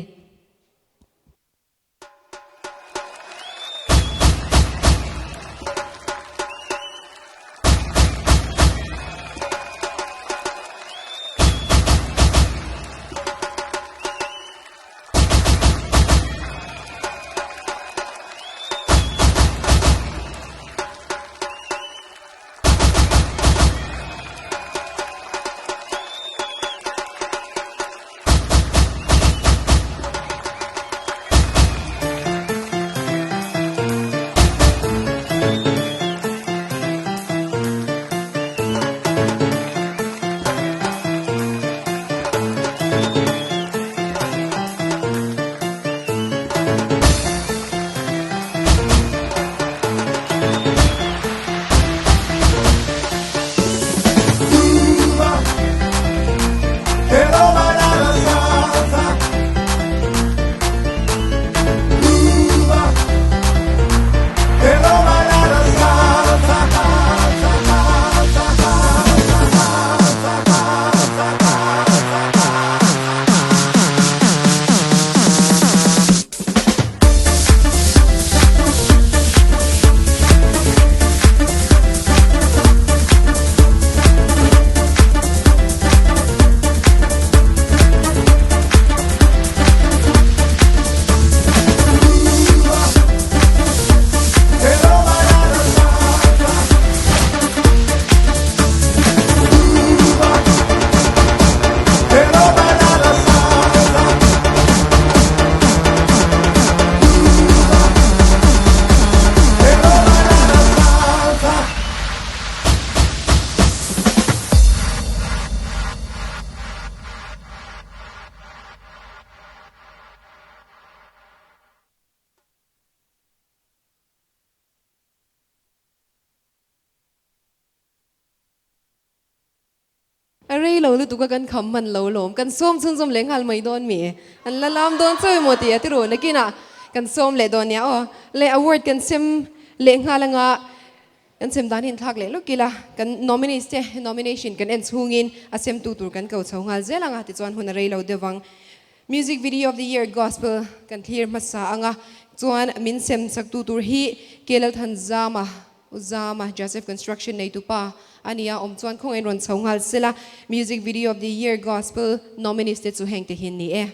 Array lo lu tuka kan kham man lo lom kan som chun som leng hal mai don mi an la lam don choi mo ti ati ro na kina kan som le don ya o le award kan sem leng halanga kan sem dan hin thak le lu kila kan nomination kan en chungin asem tu tur kan ko chongal zelanga ti chuan hun array lo dewang music video of the year gospel kan clear masa anga chuan min sem sak tu tur hi kelal than zama Joseph construction nei tu pa ania om chuan khong en ron chongal sela music video of the year gospel nominees te chu heng te hin ni e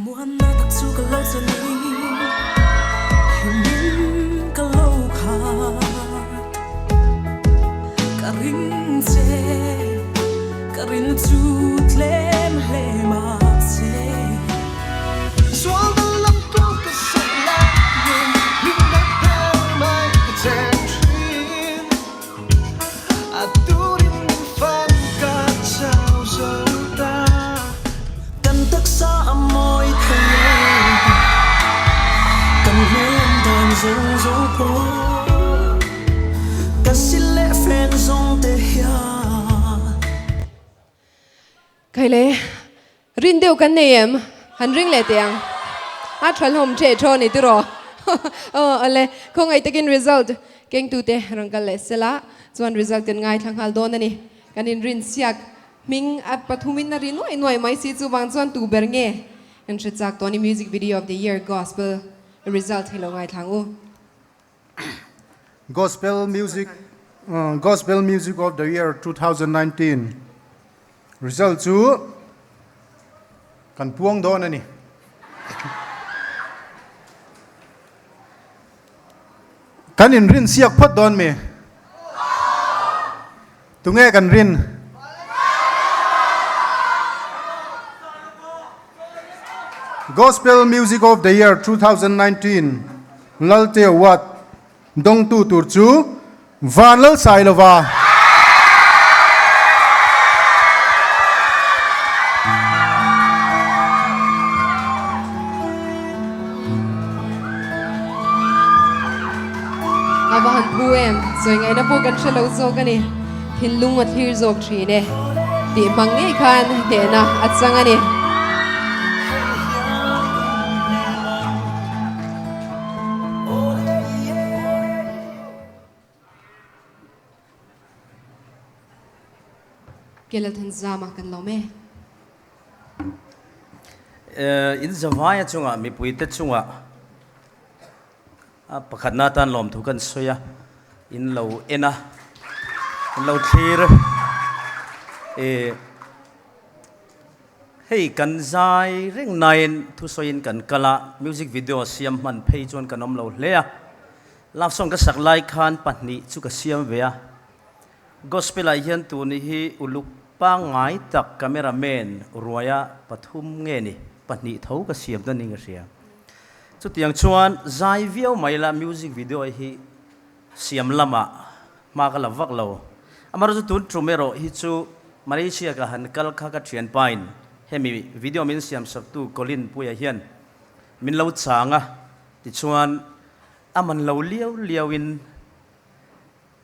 muan na tak chu ka lo chani himin ka lo kha ka ring che ka rin chu tlem hlema che swal the lam to ka sala yin na ta mai ka chen aturin fan ka chao zota kan tak sa amoy kan hlen dan zong zong po kan sile fen zong te hia kaile rin deu kan neem han ring le tiang a thal hom che tho ni ti ro ale khong ai takin result keng tu te rangkal le sela chuan result kan ngai thlang hal don ani kan in rin siak ming a pathumin na rin noi mai si chu wang chuan tu ber nge an chak toni music video of the year gospel result hi lo ngai thlang u Gospel Music of the Year 2019. Result chu kan puang don ani. Kan in rin siak phat don me. Tu nghe kan rin. Gospel Music of the Year 2019. Lelte Award. Dong tu tur chu Van Lal Sai Lova. abahan puem soi ngai na po kan shalo zo kani hinlung at hir zok thri ne ti mangi khan he na atsang ani kela than zama kan lo me in zawai chunga mi puite chunga pakhat na tan lom thu kan soya in lo ena in lo thir hei kan zai reng nain thu soin kan kala music video siam man phei chon kanom lo hlea love song ka sak lai khan pahni chu ka siam vea gospel ai hian tu ni hi uluk pa ngai tak cameraman ruaya pathum nge ni pahni thau ka siam da ning ria chu tiang chuan zai viau mai la music video hi siam lama ma ka lavak lo amar chu tun trumero hi chu Malaysia ka han kal kha ka thian pain hemi video min siam sak tu kolin puya hian min lo changa ti chuan aman lo liawin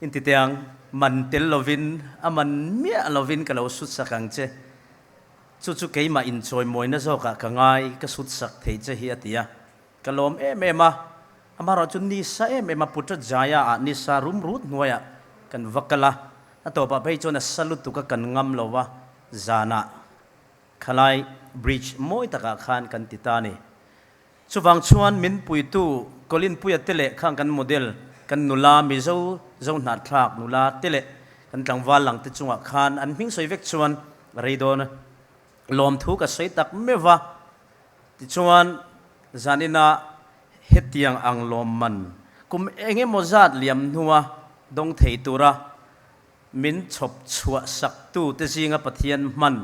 in ti tiang man tel lovin aman mia lovin ka lo sut sakang che chu keima enjoy moina zo ka ngai ka sut sak thei che hi atia kalom em amaro chu ni sa em putra jaya a ni sa rum rut noya kan vakala ato pa bai chona salut tu ka kan ngam lowa zana khalai bridge moi taka khan kan titani chuwang chuan min pui tu kolin puya tele khang kan model kan nula mi zo na thak nula tele kan tangwal lang te chunga khan an hming soi vek chuan reidon lom thu ka sei tak mewa ti chuan zanina hetiang ang lom man kum enge mozat liam nuwa dong thei tura min chop chua sak tu te zinga pathian man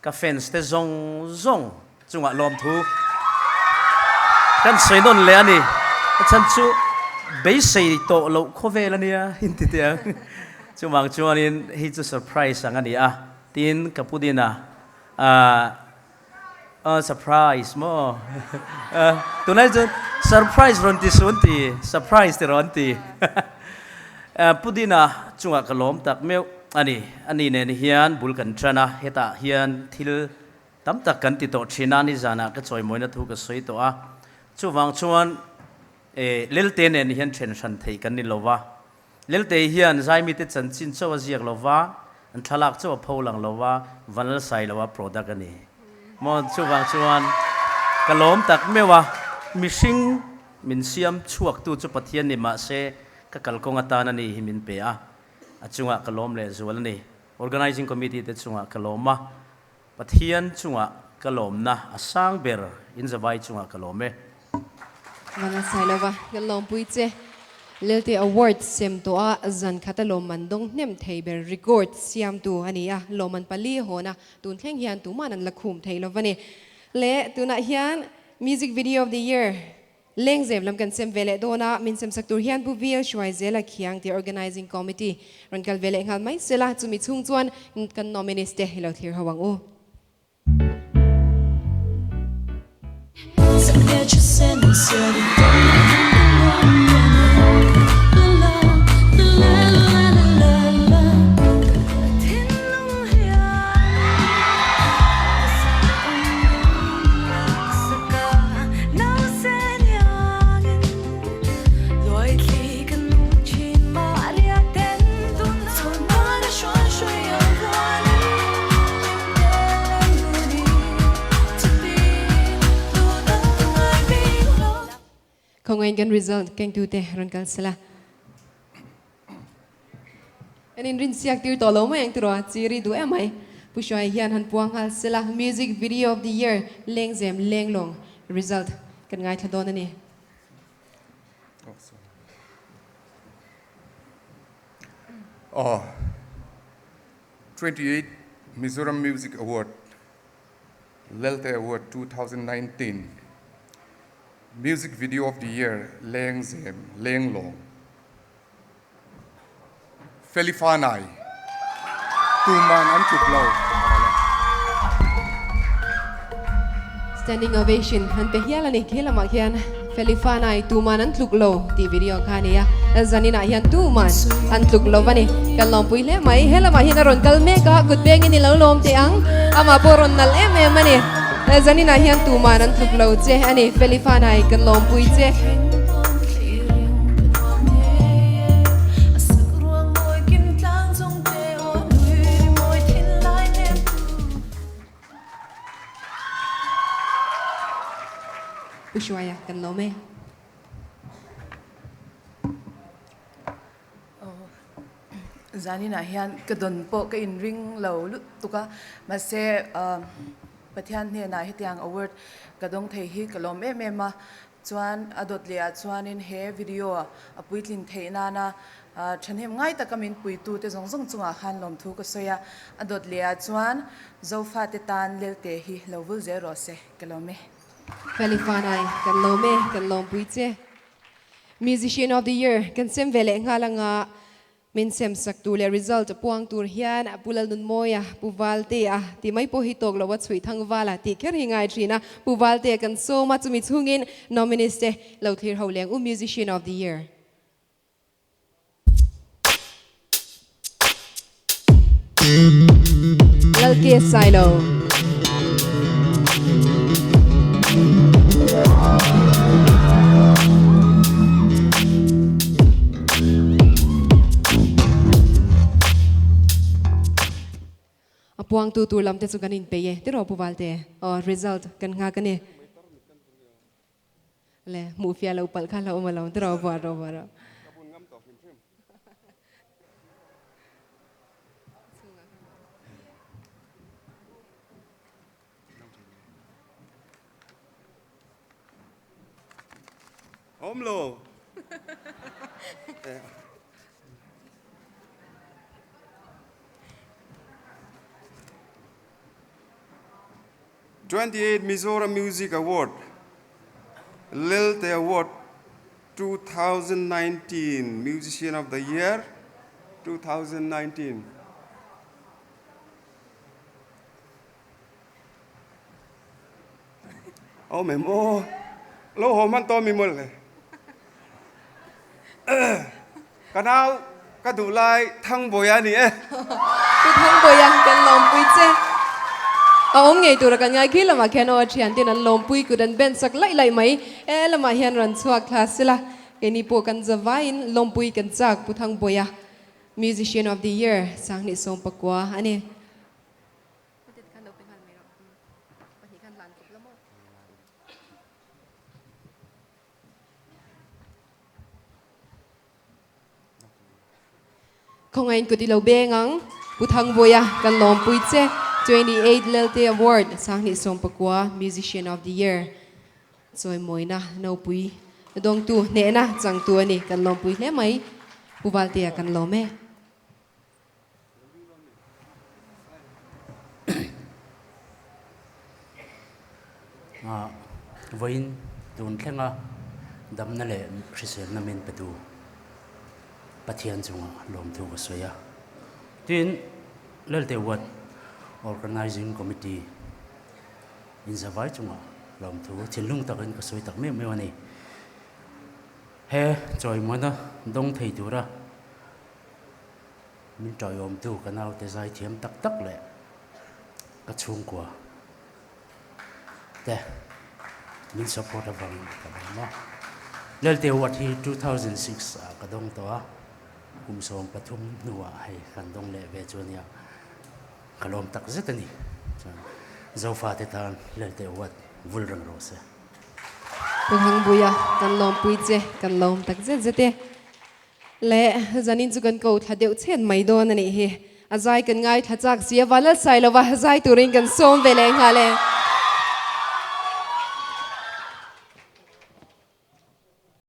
ka fence te zong chunga lom thu kan seinon le ani chan chu be sei to lo khovel ania hin ti tiang chumang chuanin hi chu surprise ang ani a tin kapudina surprise mo tunai chu surprise ronti sunti surprise te ronti pudina chunga kalom tak meu ani ne ni hian bulkan trana heta hian thil tam tak kan ti to thina ni zana ka choi moina thu ka soi to a chuwang chuan lelte ne ni hian then san thei kan ni lova lelte hian zai mi te chan chin chawa ziak lova an thalak chawa pholang lova vanal sai lova product ani mo chuwang chuan kalom tak mewa mishing min siam chuak tu chu pathian ni ma se ka kalkonga ta na ni himin pe a achunga kalom le zual ni organizing committee te chunga kaloma pathian chunga kalom na asang ber in zawai chunga kalome Mana Sailova, Galom Puite, Lelte Award Sem to a Zan Catalom Mandong Nem Taber Record Siam to Ania Loman Pali Hona, Tun Teng Hian to Man and Lakum Tailovani. Le Tuna Hian Music Video of the Year. Leng Zev Lam Kan Sem Vele Dona, Min Sem Saktur Hian Buvil, Shuai Zela Kiang, the organizing committee. Ron Kalvele Hal Mai Sela to Mitung Tuan, Kan nominees te Hilot here Hawang O. không anh kan result keng tu te ron kal sala anin rin siak tir tolo ma yang turo chiri du amai pushoi hian han puang hal sala music video of the year leng zem leng long result kan ngai thadon ani Oh, 28 Mizoram Music Award, Lelte Award 2019, Music Video of the Year, Leng Zem, Leng Long, Felifanai, Tuman Anchuklau. Standing ovation han pe hiala ni khela ma khian Felifana ai tuman an tluk lo ti video khania zanina hian tuman an tluk lo bani kalom pui le mai hela ma hian ron kal me ka gut beng ni lo lom te ang ama poron nal em mani zanina hian tuman an tluk lo che ani Felifana ai kalom pui che Ushuaia kan lo me zanina hian kadon po ka in ring lo lu tuka ma se pathian ne na hitiang award kadong thei hi kalom ma chuan adot lia chuan in he video a puitlin theina na thanem ngai ta kamin puitu te zong zong chunga khan lom thu ka soya adot lia chuan zofa te tan lelte hi lovul zero se kalome Felifanai kan lo me kan lom pui che Musician of the Year kan sem vele ngalanga min sem sak tu le result puang tur hian pulal nun moya puwalte a ti mai po hitok lo wat sui thang wala ti kher hingai trina puwalte kan so ma chumi chungin nominees te lo thir ho leng Musician of the Year Lelte Silo puang tu lam te chu kanin pe ye te ro puwalte result kan nga kane le mu fia lo pal kha lo ma lo te ro ba ro ba ro Omlo. 28 Mizoram Music Award, Lelte Award 2019, Musician of the Year 2019. Oh, memo, lo homan to mi mol. Kanao kadulai thang boya ni eh. Tu thang boya kan lom pui che. Ông ngày tuổi kan ngai khi lama khen o thian tin an lom pui ku dan ben sak lai lai mai e lama hian ran chuak class la eni po kan zawain lom pui kan chak pu thang boya Musician of the Year sang ni som pakwa ani không anh cứ đi lâu bê ngang pu thang boya kan lom pui che 28 Lelte Award sang ni som pakwa Musician of the Year choi moina no pui dong tu ne na chang tu ani kan lom pui hle mai puwalte kan lome voin tun thlenga damna le prisel na men petu pathian chunga lom thu ka soya tin Lelte Award Organizing Committee in zawai chunga lom thu chinlung takin ka soi tak me me wani he choi mona dong thei tura min choi om tu kanau te zai thiam tak tak le ka chung kwa te min support avang ka ma Lelte Award hi 2006 ka dong to a kum som pathum nuwa hai kan dong le ve chuania kalom tak zetani zofa te tan Lelte Award vulrang rose hang buya kan lom pui che kan lom tak zete le zanin chu kan ko thadeu chen mai don ani hi azai kan ngai thachak sia wala sai lova hazai turing kan som vele ngale